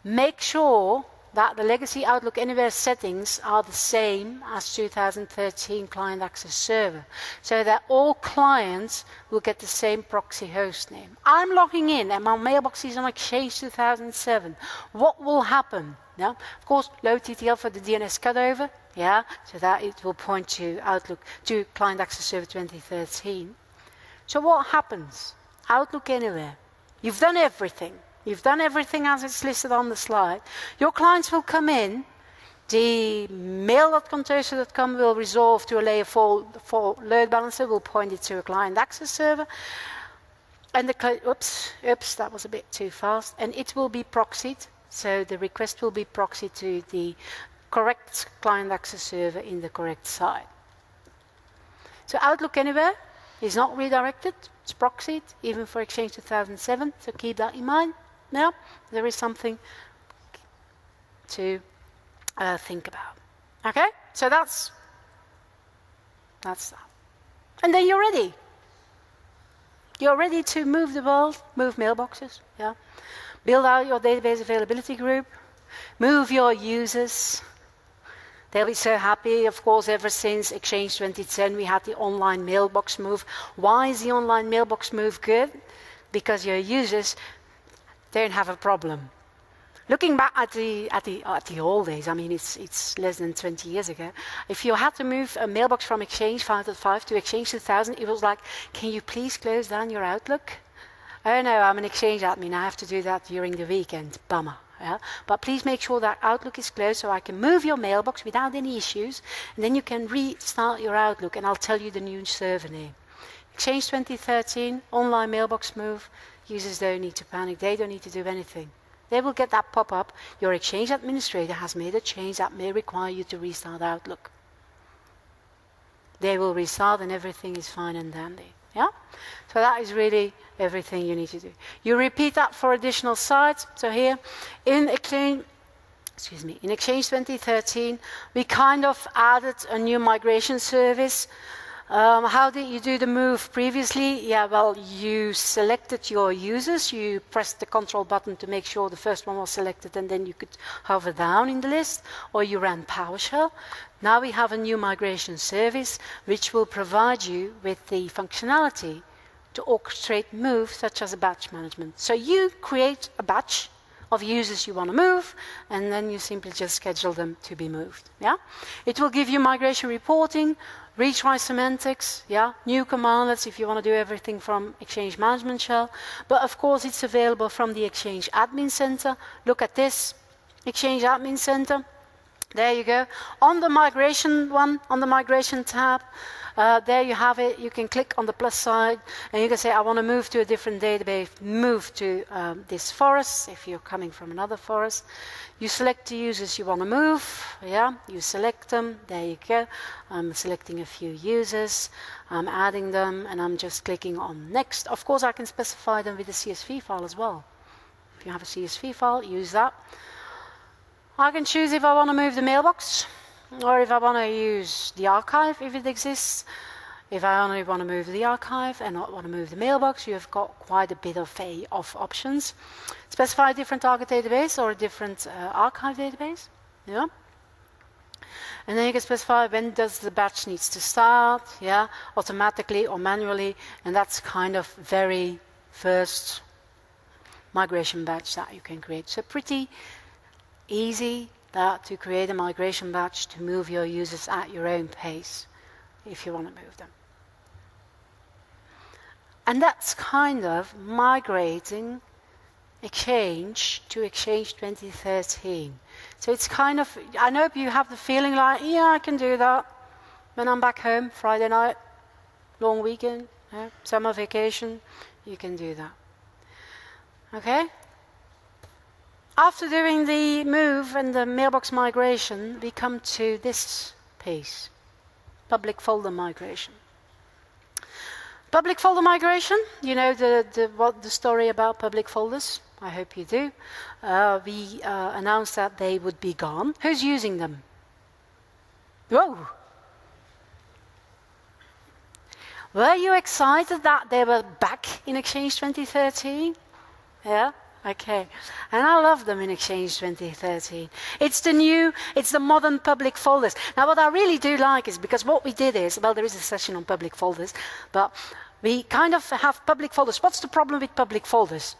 Make sure that the legacy Outlook Anywhere settings are the same as 2013 client access server, so that all clients will get the same proxy host name. I'm logging in and my mailbox is on Exchange 2007. What will happen? Yeah, of course, load TTL for the DNS cutover, yeah, so that it will point to Outlook to client access server 2013. So what happens? Outlook Anywhere. You've done everything. You've done everything as it's listed on the slide. Your clients will come in. The mail.contoso.com will resolve to a layer 4 load balancer, will point it to a client access server. And the oops, that was a bit too fast. And it will be proxied. So the request will be proxied to the correct client access server in the correct site. So Outlook Anywhere is not redirected. It's proxied, even for Exchange 2007. So keep that in mind. Now, there is something to think about. Okay? So that's that. And then you're ready. You're ready to move the world, move mailboxes, yeah? Build out your database availability group, move your users. They'll be so happy. Of course, ever since Exchange 2010, we had the online mailbox move. Why is the online mailbox move good? Because your users don't have a problem. Looking back at the old days, I mean, it's less than 20 years ago. If you had to move a mailbox from Exchange 5.5 to Exchange 2000, it was like, can you please close down your Outlook? Oh no, I'm an Exchange admin. I have to do that during the weekend. Bummer. Yeah? But please make sure that Outlook is closed so I can move your mailbox without any issues, and then you can restart your Outlook, and I'll tell you the new server name. Exchange 2013, online mailbox move. Users don't need to panic. They don't need to do anything. They will get that pop-up. Your Exchange administrator has made a change that may require you to restart Outlook. They will restart and everything is fine and dandy. Yeah? So that is really everything you need to do. You repeat that for additional sites. So here in Exchange 2013, we kind of added a new migration service. How did you do the move previously? Yeah, well, you selected your users. You pressed the control button to make sure the first one was selected, and then you could hover down in the list, or you ran PowerShell. Now we have a new migration service, which will provide you with the functionality to orchestrate moves such as a batch management. So you create a batch of users you want to move, and then you simply just schedule them to be moved. Yeah, it will give you migration reporting, retry semantics, yeah, new commandlets if you want to do everything from Exchange Management Shell. But of course, it's available from the Exchange Admin Center. Look at this, Exchange Admin Center. There you go. On the migration one, on the migration tab, there you have it. You can click on the plus side and you can say, I want to move to a different database, move to this forest, if you're coming from another forest. You select the users you want to move. Yeah, you select them. There you go. I'm selecting a few users. I'm adding them and I'm just clicking on next. Of course, I can specify them with a CSV file as well. If you have a CSV file, use that. I can choose if I want to move the mailbox or if I want to use the archive if it exists. If I only want to move the archive and not want to move the mailbox, you have got quite a bit of options. Specify a different target database or a different archive database. Yeah. And then you can specify when does the batch needs to start, yeah, automatically or manually, and that's kind of very first migration batch that you can create. So pretty easy to create a migration batch to move your users at your own pace if you want to move them. And that's kind of migrating Exchange to Exchange 2013. So it's kind of, I know you have the feeling like, yeah, I can do that when I'm back home, Friday night, long weekend, yeah, summer vacation, you can do that. Okay? After doing the move and the mailbox migration, we come to this piece, public folder migration. Public folder migration, you know the story about public folders? I hope you do. We announced that they would be gone. Who's using them? Whoa! Were you excited that they were back in Exchange 2013? Yeah? Okay. And I love them in Exchange 2013. It's the modern public folders. Now what I really do like is, because what we did is, well, there is a session on public folders, but we kind of have public folders. What's the problem with public folders?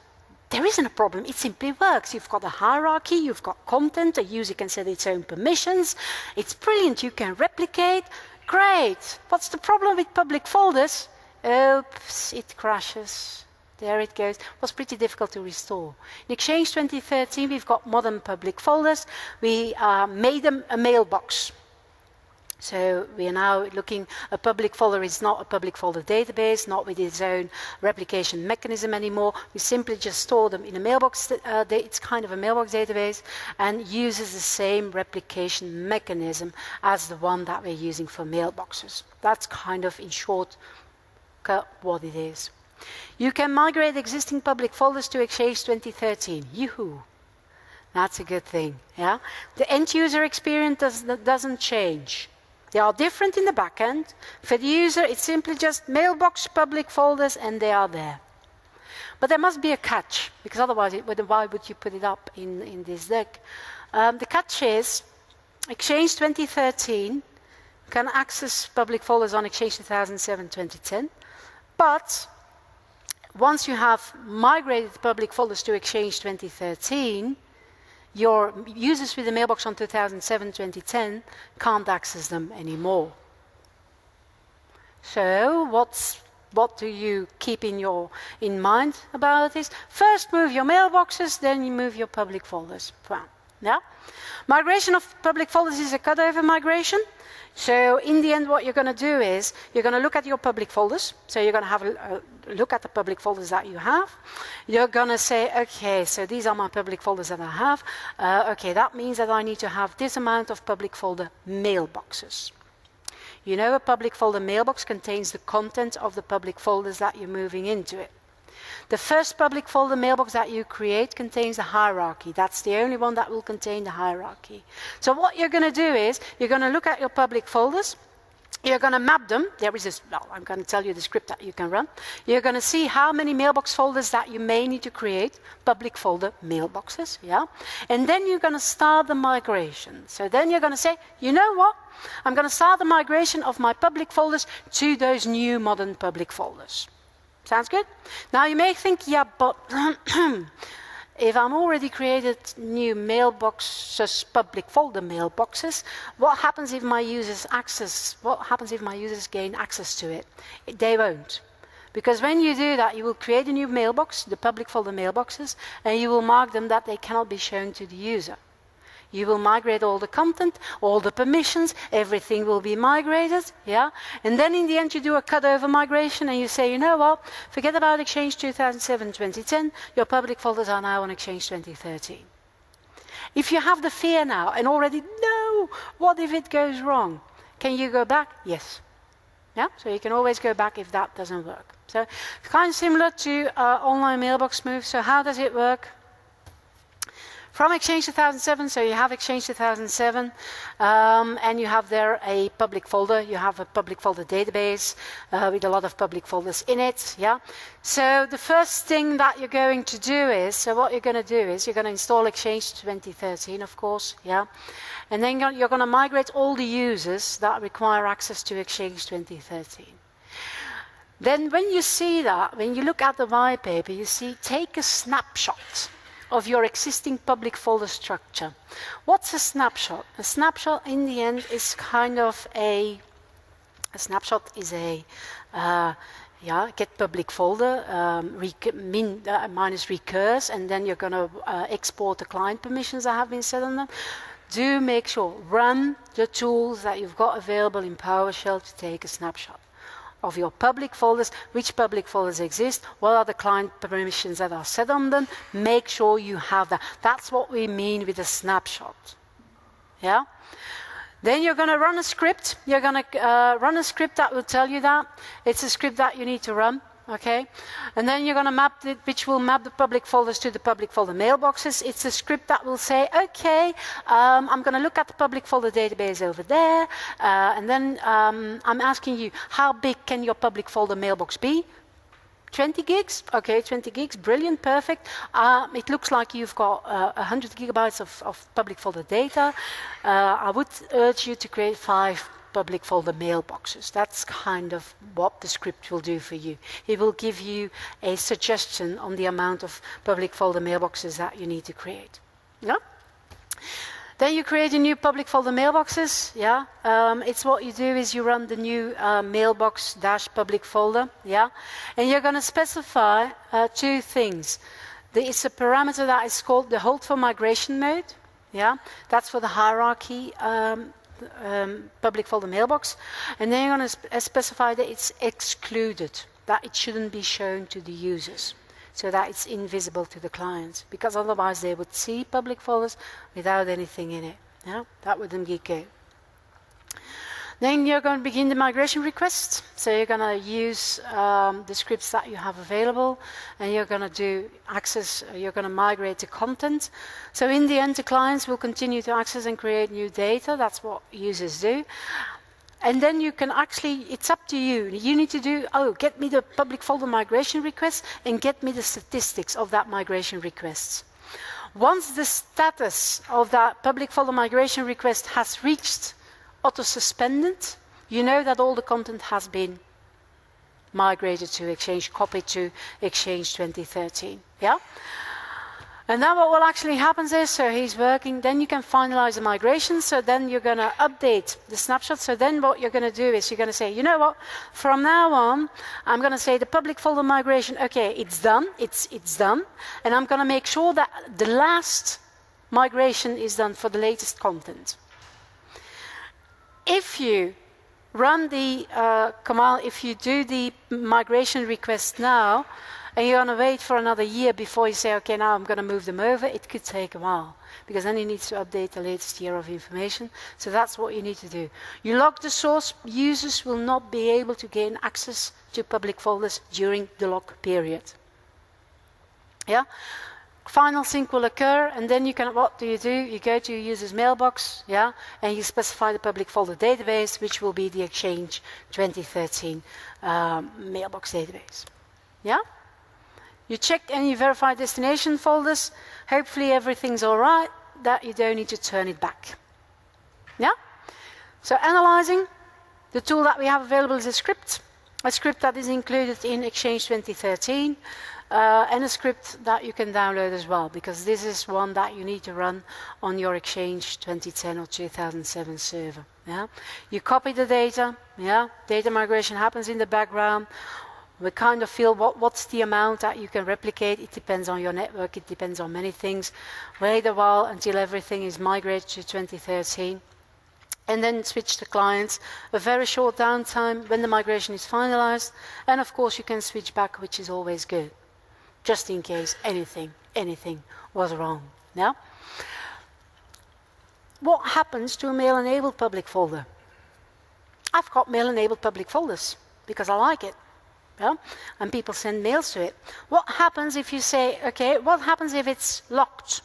There isn't a problem, it simply works. You've got a hierarchy, you've got content, a user can set its own permissions. It's brilliant, you can replicate. Great. What's the problem with public folders? Oops, it crashes. There it goes. It was pretty difficult to restore. In Exchange 2013, we've got modern public folders. We made them a mailbox. So we are now looking, a public folder is not a public folder database, not with its own replication mechanism anymore. We simply just store them in a mailbox. It's kind of a mailbox database and uses the same replication mechanism as the one that we're using for mailboxes. That's kind of, in short, what it is. You can migrate existing public folders to Exchange 2013. Yoo-hoo! That's a good thing. Yeah? The end user experience doesn't change. They are different in the back end. For the user, it's simply just mailbox public folders and they are there. But there must be a catch, because otherwise, why would you put it up in this deck? The catch is, Exchange 2013 can access public folders on Exchange 2007-2010, but once you have migrated public folders to Exchange 2013, your users with the mailbox on 2007-2010 can't access them anymore. So what do you keep in mind about this? First move your mailboxes, then you move your public folders. Yeah? Migration of public folders is a cutover migration. So in the end, what you're going to do is you're going to look at your public folders. So you're going to have a look at the public folders that you have. You're going to say, okay, so these are my public folders that I have. Okay, that means that I need to have this amount of public folder mailboxes. You know, a public folder mailbox contains the content of the public folders that you're moving into it. The first public folder mailbox that you create contains a hierarchy. That's the only one that will contain the hierarchy. So what you're going to do is, you're going to look at your public folders, you're going to map them. There is this, well, I'm going to tell you the script that you can run. You're going to see how many mailbox folders that you may need to create, public folder mailboxes, yeah? And then you're going to start the migration. So then you're going to say, you know what? I'm going to start the migration of my public folders to those new modern public folders. Sounds good? Now you may think, yeah, but if I'm already created new mailboxes, public folder mailboxes, what happens if my users gain access to it? They won't. Because when you do that, you will create a new mailbox, the public folder mailboxes, and you will mark them that they cannot be shown to the user. You will migrate all the content, all the permissions, everything will be migrated, yeah? And then in the end you do a cutover migration and you say, you know what, forget about Exchange 2007-2010, your public folders are now on Exchange 2013. If you have the fear now and already, no, what if it goes wrong? Can you go back? Yes. Yeah? So you can always go back if that doesn't work. So kind of similar to online mailbox move. So how does it work? From Exchange 2007, so you have Exchange 2007, and you have there a public folder. You have a public folder database with a lot of public folders in it. Yeah. So the first thing that you're going to do is, so what you're going to do is you're going to install Exchange 2013, of course. Yeah. And then you're going to migrate all the users that require access to Exchange 2013. Then when you see that, when you look at the white paper, you see take a snapshot of your existing public folder structure. What's a snapshot? A snapshot in the end is kind of a snapshot is a get public folder minus recurse, and then you're going to export the client permissions that have been set on them. Do make sure, run the tools that you've got available in PowerShell to take a snapshot of your public folders, which public folders exist, what are the client permissions that are set on them. Make sure you have that. That's what we mean with a snapshot. Yeah? Then you're going to run a script. You're going to run a script that will tell you that. It's a script that you need to run. okay? And then you're going to map it, which will map the public folders to the public folder mailboxes. It's a script that will say, okay, I'm going to look at the public folder database over there, and then I'm asking you, how big can your public folder mailbox be? 20 gigs? Okay, 20 gigs, brilliant, perfect. It looks like you've got 100 gigabytes of public folder data. I would urge you to create 5 public folder mailboxes. That's kind of what the script will do for you. It will give you a suggestion on the amount of public folder mailboxes that you need to create. Yeah? Then you create a new public folder mailboxes. Yeah, it's what you do is you run the new mailbox dash public folder. Yeah, and you're going to specify 2 things. It's a parameter that is called the hold for migration mode. Yeah, that's for the hierarchy public folder mailbox, and then you're going to specify that it's excluded, that it shouldn't be shown to the users, so that it's invisible to the clients, because otherwise they would see public folders without anything in it. Yeah? That wouldn't be good. Then you're going to begin the migration request. So you're going to use the scripts that you have available, and you're going to do access, you're going to migrate the content. So in the end, the clients will continue to access and create new data. That's what users do. And then you can actually, it's up to you. You need to do, get me the public folder migration request and get me the statistics of that migration request. Once the status of that public folder migration request has reached auto-suspended, you know that all the content has been migrated to Exchange, copied to Exchange 2013. Yeah? And then what will actually happen is, so he's working, then you can finalize the migration, so then you're going to update the snapshot. So then what you're going to do is you're going to say, you know what, from now on, I'm going to say the public folder migration, okay, it's done, it's done, and I'm going to make sure that the last migration is done for the latest content. If you run the command, if you do the migration request now, and you're going to wait for another year before you say, okay, now I'm going to move them over, it could take a while, because then you need to update the latest year of information. So that's what you need to do. You lock the source. Users will not be able to gain access to public folders during the lock period. Yeah? Final sync will occur, and then you can, what do? You go to your user's mailbox, yeah, and you specify the public folder database, which will be the Exchange 2013 mailbox database. Yeah? You check and you verify destination folders. Hopefully everything's all right, that you don't need to turn it back. Yeah? So analyzing, the tool that we have available is a script that is included in Exchange 2013, and a script that you can download as well, because this is one that you need to run on your Exchange 2010 or 2007 server. Yeah? You copy the data, yeah? Data migration happens in the background. We kind of feel what's the amount that you can replicate. It depends on your network, it depends on many things. Wait a while until everything is migrated to 2013. And then switch to clients. A very short downtime when the migration is finalized. And of course you can switch back, which is always good, just in case anything was wrong. Yeah? What happens to a mail-enabled public folder? I've got mail-enabled public folders because I like it. Yeah? And people send mails to it. What happens if you say, okay, what happens if it's locked?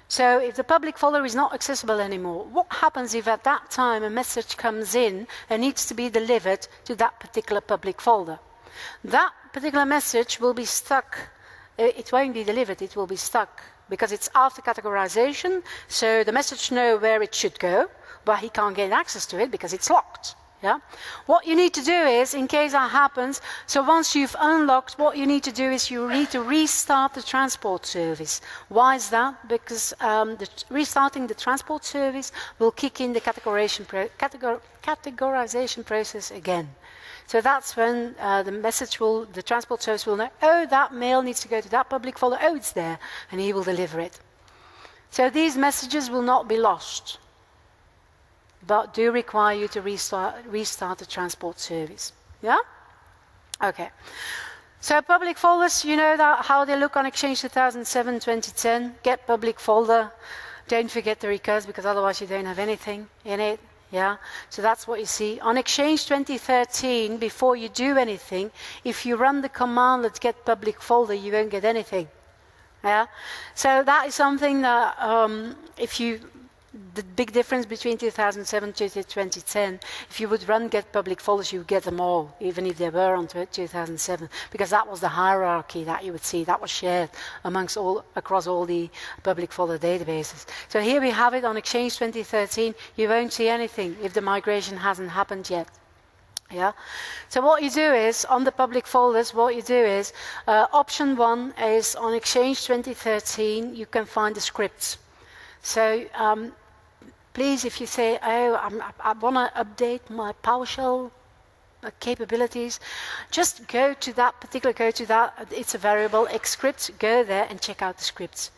So if the public folder is not accessible anymore, what happens if at that time a message comes in and needs to be delivered to that particular public folder? That particular message will be stuck. It won't be delivered, it will be stuck, because it's after categorization, so the message knows where it should go, but he can't get access to it because it's locked. Yeah? What you need to do is, in case that happens, so once you've unlocked, what you need to do is you need to restart the transport service. Why is that? Because restarting the transport service will kick in the categorization process again. So that's when the transport service will know, oh, that mail needs to go to that public folder, oh, it's there, and he will deliver it. So these messages will not be lost, but do require you to restart the transport service. Yeah? Okay. So public folders, you know that how they look on Exchange 2007, 2010. Get public folder. Don't forget the recurse, because otherwise you don't have anything in it. Yeah, so that's what you see. On Exchange 2013, before you do anything, if you run the command let's get public folder, you won't get anything. Yeah, so that is something that the big difference between 2007 to 2010, if you would run get public folders, you would get them all, even if they were on 2007, because that was the hierarchy that you would see, that was shared across all the public folder databases. So here we have it on Exchange 2013, you won't see anything if the migration hasn't happened yet. Yeah. So what you do is, on the public folders, what you do is, option 1 is on Exchange 2013, you can find the scripts. So please, if you say, oh, I want to update my PowerShell capabilities, just go to that it's a variable, xscripts, go there and check out the scripts.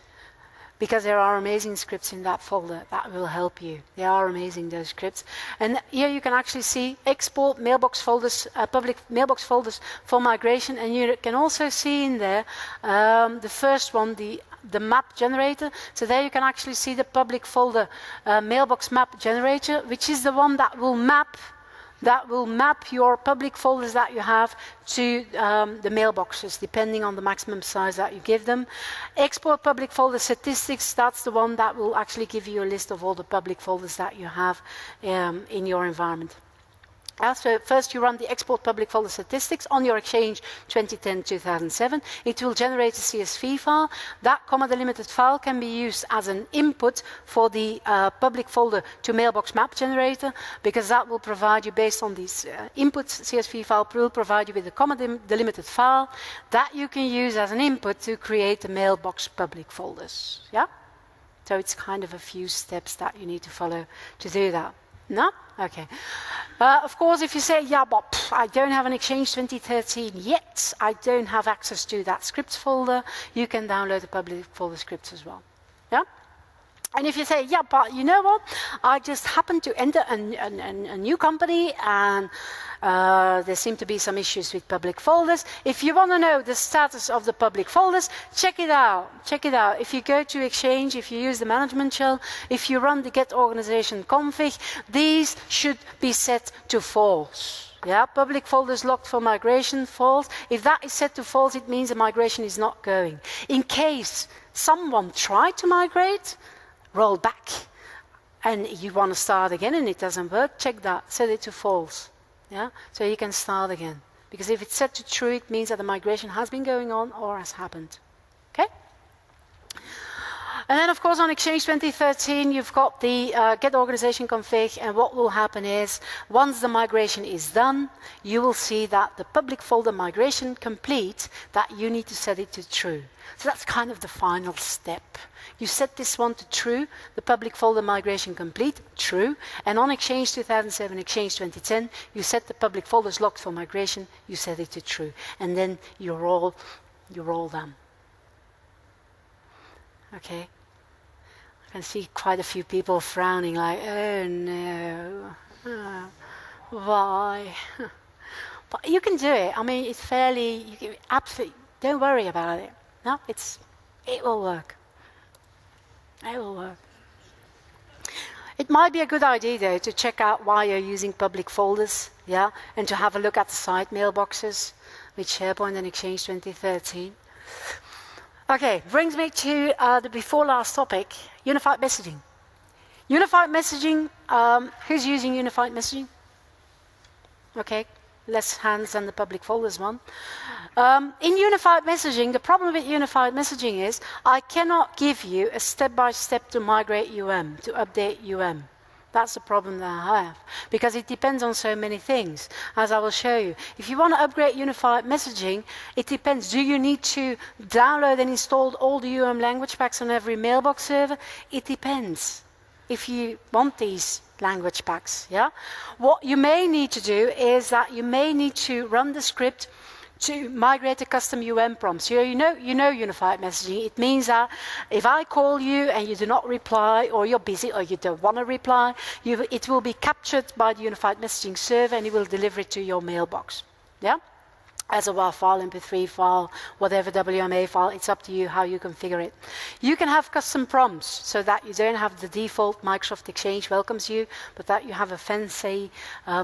Because there are amazing scripts in that folder that will help you. They are amazing, those scripts. And here you can actually see export mailbox folders, public mailbox folders for migration. And you can also see in there the first one, the map generator. So there you can actually see the public folder mailbox map generator, which is the one that will map your public folders that you have to the mailboxes, depending on the maximum size that you give them. Export public folder statistics, that's the one that will actually give you a list of all the public folders that you have in your environment. So first you run the export public folder statistics on your Exchange 2010-2007. It will generate a CSV file. That comma delimited file can be used as an input for the public folder to mailbox map generator, because that will provide you, based on these inputs, CSV file will provide you with a comma delimited file that you can use as an input to create the mailbox public folders. Yeah? So it's kind of a few steps that you need to follow to do that. No? Okay. Of course, if you say, yeah, but I don't have an Exchange 2013 yet, I don't have access to that scripts folder, you can download the public folder scripts as well. Yeah? And if you say, yeah, but you know what, I just happened to enter a new company and there seem to be some issues with public folders. If you want to know the status of the public folders, check it out. Check it out. If you go to Exchange, if you use the management shell, if you run the get organization config, these should be set to false. Yeah, public folders locked for migration, false. If that is set to false, it means the migration is not going. In case someone tried to migrate, roll back, and you want to start again and it doesn't work, check that, set it to false. Yeah? So you can start again. Because if it's set to true, it means that the migration has been going on or has happened. Okay? And then, of course, on Exchange 2013, you've got the get organization config, and what will happen is, once the migration is done, you will see that the public folder migration complete, that you need to set it to true. So that's kind of the final step. You set this one to true, the public folder migration complete, true, and on Exchange 2007, Exchange 2010, you set the public folders locked for migration, you set it to true, and then you're all done. Okay? I can see quite a few people frowning like, oh no, why? But you can do it. I mean, it's fairly, you can absolutely, don't worry about it. No, it will work. It will work. It might be a good idea, though, to check out why you're using public folders, yeah, and to have a look at the site mailboxes with SharePoint and Exchange 2013. Okay, brings me to the before last topic, unified messaging. Unified messaging, who's using unified messaging? Okay, less hands than the public folders one. In unified messaging, the problem with unified messaging is I cannot give you a step-by-step to migrate UM, to update UM. That's the problem that I have, because it depends on so many things, as I will show you. If you want to upgrade unified messaging, it depends. Do you need to download and install all the UM language packs on every mailbox server? It depends if you want these language packs. Yeah? What you may need to do is that you may need to run the script to migrate the custom UM prompts. You know unified messaging. It means that if I call you and you do not reply, or you're busy, or you don't want to reply, it will be captured by the unified messaging server and it will deliver it to your mailbox. Yeah? as a WAV file, MP3 file, whatever WMA file. It's up to you how you configure it. You can have custom prompts so that you don't have the default Microsoft Exchange welcomes you, but that you have a fancy,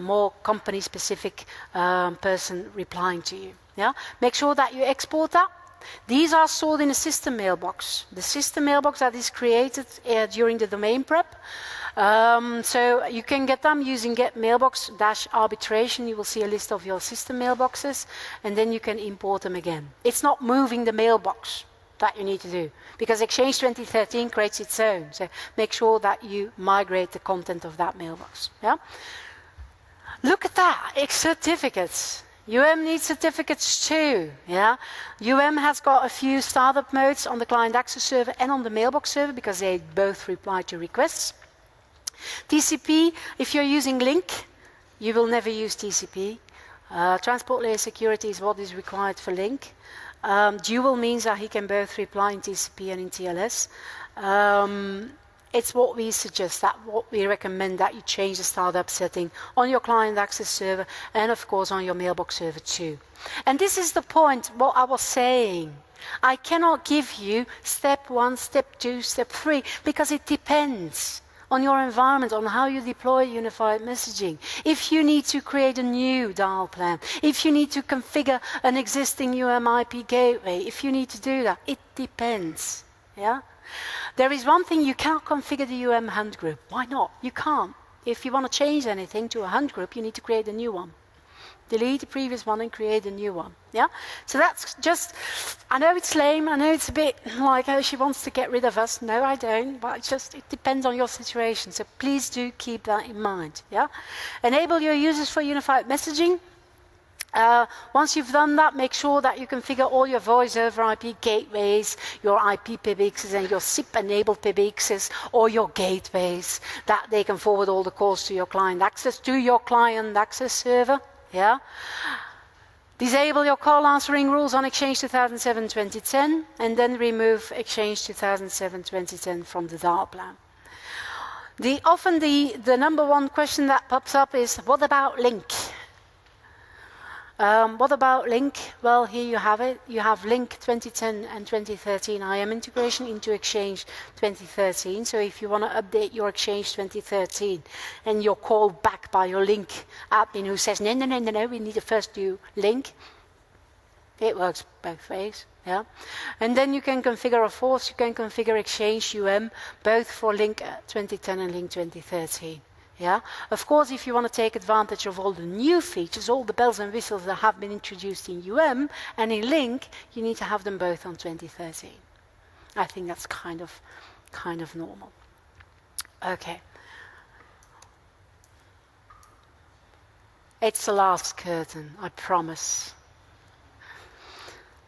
more company-specific person replying to you. Yeah? Make sure that you export that. These are stored in a system mailbox. The system mailbox that is created during the domain prep. So you can get them using get mailbox-arbitration. You will see a list of your system mailboxes, and then you can import them again. It's not moving the mailbox that you need to do, because Exchange 2013 creates its own. So make sure that you migrate the content of that mailbox. Yeah? Look at that, it's certificates. needs certificates too. Yeah? has got a few startup modes on the client access server and on the mailbox server, because they both reply to requests. TCP, if you're using Link, you will never use TCP. Transport layer security is what is required for Link. Dual means that he can both reply in TCP and in TLS. It's what we suggest, that what we recommend, that you change the startup setting on your client access server and of course on your mailbox server too. And this is the point, what I was saying. I cannot give you step 1, step 2, step 3, because it depends on your environment, on how you deploy unified messaging. If you need to create a new dial plan, if you need to configure an existing UMIP gateway, if you need to do that, it depends. Yeah? There is one thing, you can't configure the hunt group. Why not? You can't. If you want to change anything to a hunt group, you need to create a new one. Delete the previous one and create a new one. Yeah? So that's just, I know it's lame, I know it's a bit like, oh, she wants to get rid of us. No, I don't, but it's just, it depends on your situation. So please do keep that in mind. Yeah? Enable your users for unified messaging. Once you've done that, make sure that you configure all your voice over IP gateways, your IP PBXs and your SIP-enabled PBXs, or your gateways, that they can forward all the calls to your client access server. Yeah. Disable your call answering rules on Exchange 2007-2010, and then remove Exchange 2007-2010 from the dial plan. Often the number one question that pops up is, what about Link? What about Link? Well, here you have it. You have Link 2010 and 2013 IM integration into Exchange 2013. So if you want to update your Exchange 2013 and you're called back by your Link admin who says, no, we need to first do Link, it works both ways. Yeah? And then you can configure, of course, you can configure Exchange both for Link 2010 and Link 2013. Yeah? Of course, if you want to take advantage of all the new features, all the bells and whistles that have been introduced in and in Link, you need to have them both on 2013. I think that's kind of normal. Okay. It's the last curtain, I promise.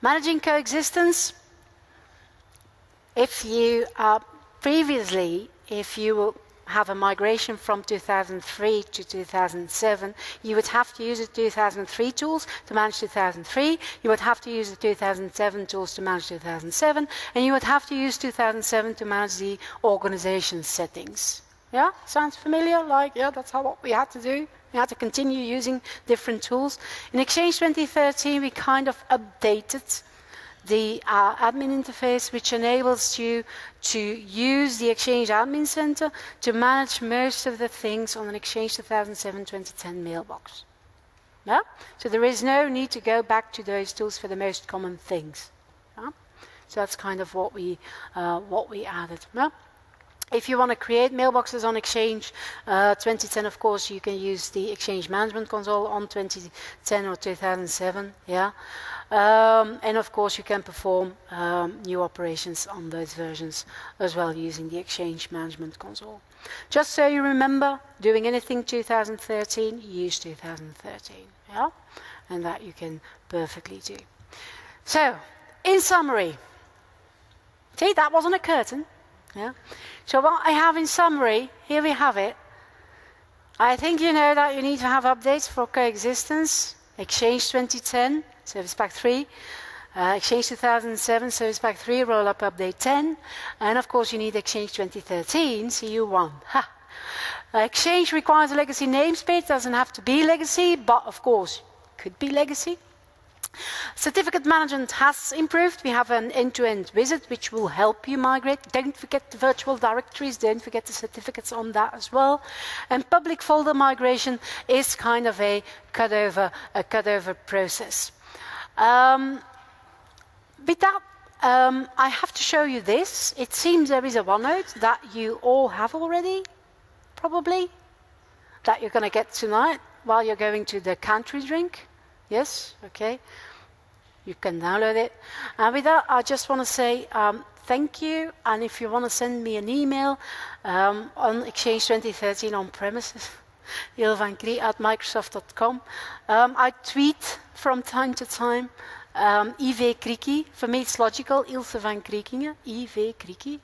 Managing coexistence. If you have a migration from 2003 to 2007, you would have to use the 2003 tools to manage 2003, you would have to use the 2007 tools to manage 2007, and you would have to use 2007 to manage the organization settings. Yeah? Sounds familiar? Like, yeah, that's what we had to do. We had to continue using different tools. In Exchange 2013, we kind of updated the admin interface, which enables you to use the Exchange Admin Center to manage most of the things on an Exchange 2007-2010 mailbox. Yeah? So there is no need to go back to those tools for the most common things. Yeah? So that's kind of what we added. Yeah? If you want to create mailboxes on Exchange 2010, of course, you can use the Exchange Management Console on 2010 or 2007. Yeah? And of course, you can perform new operations on those versions as well using the Exchange Management Console. Just so you remember, doing anything 2013, use 2013. Yeah? And that you can perfectly do. So, in summary, see, that wasn't a curtain. Yeah? So what I have in summary, here we have it. I think you know that you need to have updates for coexistence, Exchange 2010, Service Pack 3, Exchange 2007, Service Pack 3, Rollup Update 10, and of course you need Exchange 2013, CU1. Ha! Exchange requires a legacy namespace, doesn't have to be legacy, but of course could be legacy. Certificate management has improved. We have an end-to-end wizard which will help you migrate. Don't forget the virtual directories, don't forget the certificates on that as well. And public folder migration is kind of a cutover process. With that, I have to show you this. It seems there is a OneNote that you all have already, probably, that you're going to get tonight while you're going to the country drink. Yes, okay. You can download it. And with that, I just want to say thank you. And if you want to send me an email on Exchange 2013 on premises, ilvankrie@microsoft.com. I tweet from time to time. IV Kriki. For me, it's logical. Ilse van Kriekingen. IV Kriki.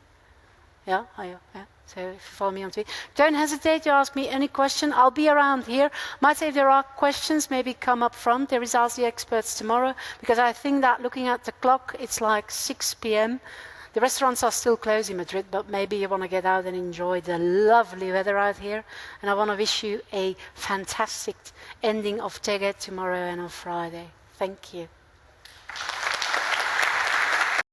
Yeah, yeah. So if you follow me on Twitter, don't hesitate to ask me any question. I'll be around here. Might say if there are questions, maybe come up front. There is Ask the Experts tomorrow, because I think that looking at the clock, it's like 6 p.m. The restaurants are still closed in Madrid, but maybe you want to get out and enjoy the lovely weather out here. And I want to wish you a fantastic ending of TechEd tomorrow and on Friday. Thank you.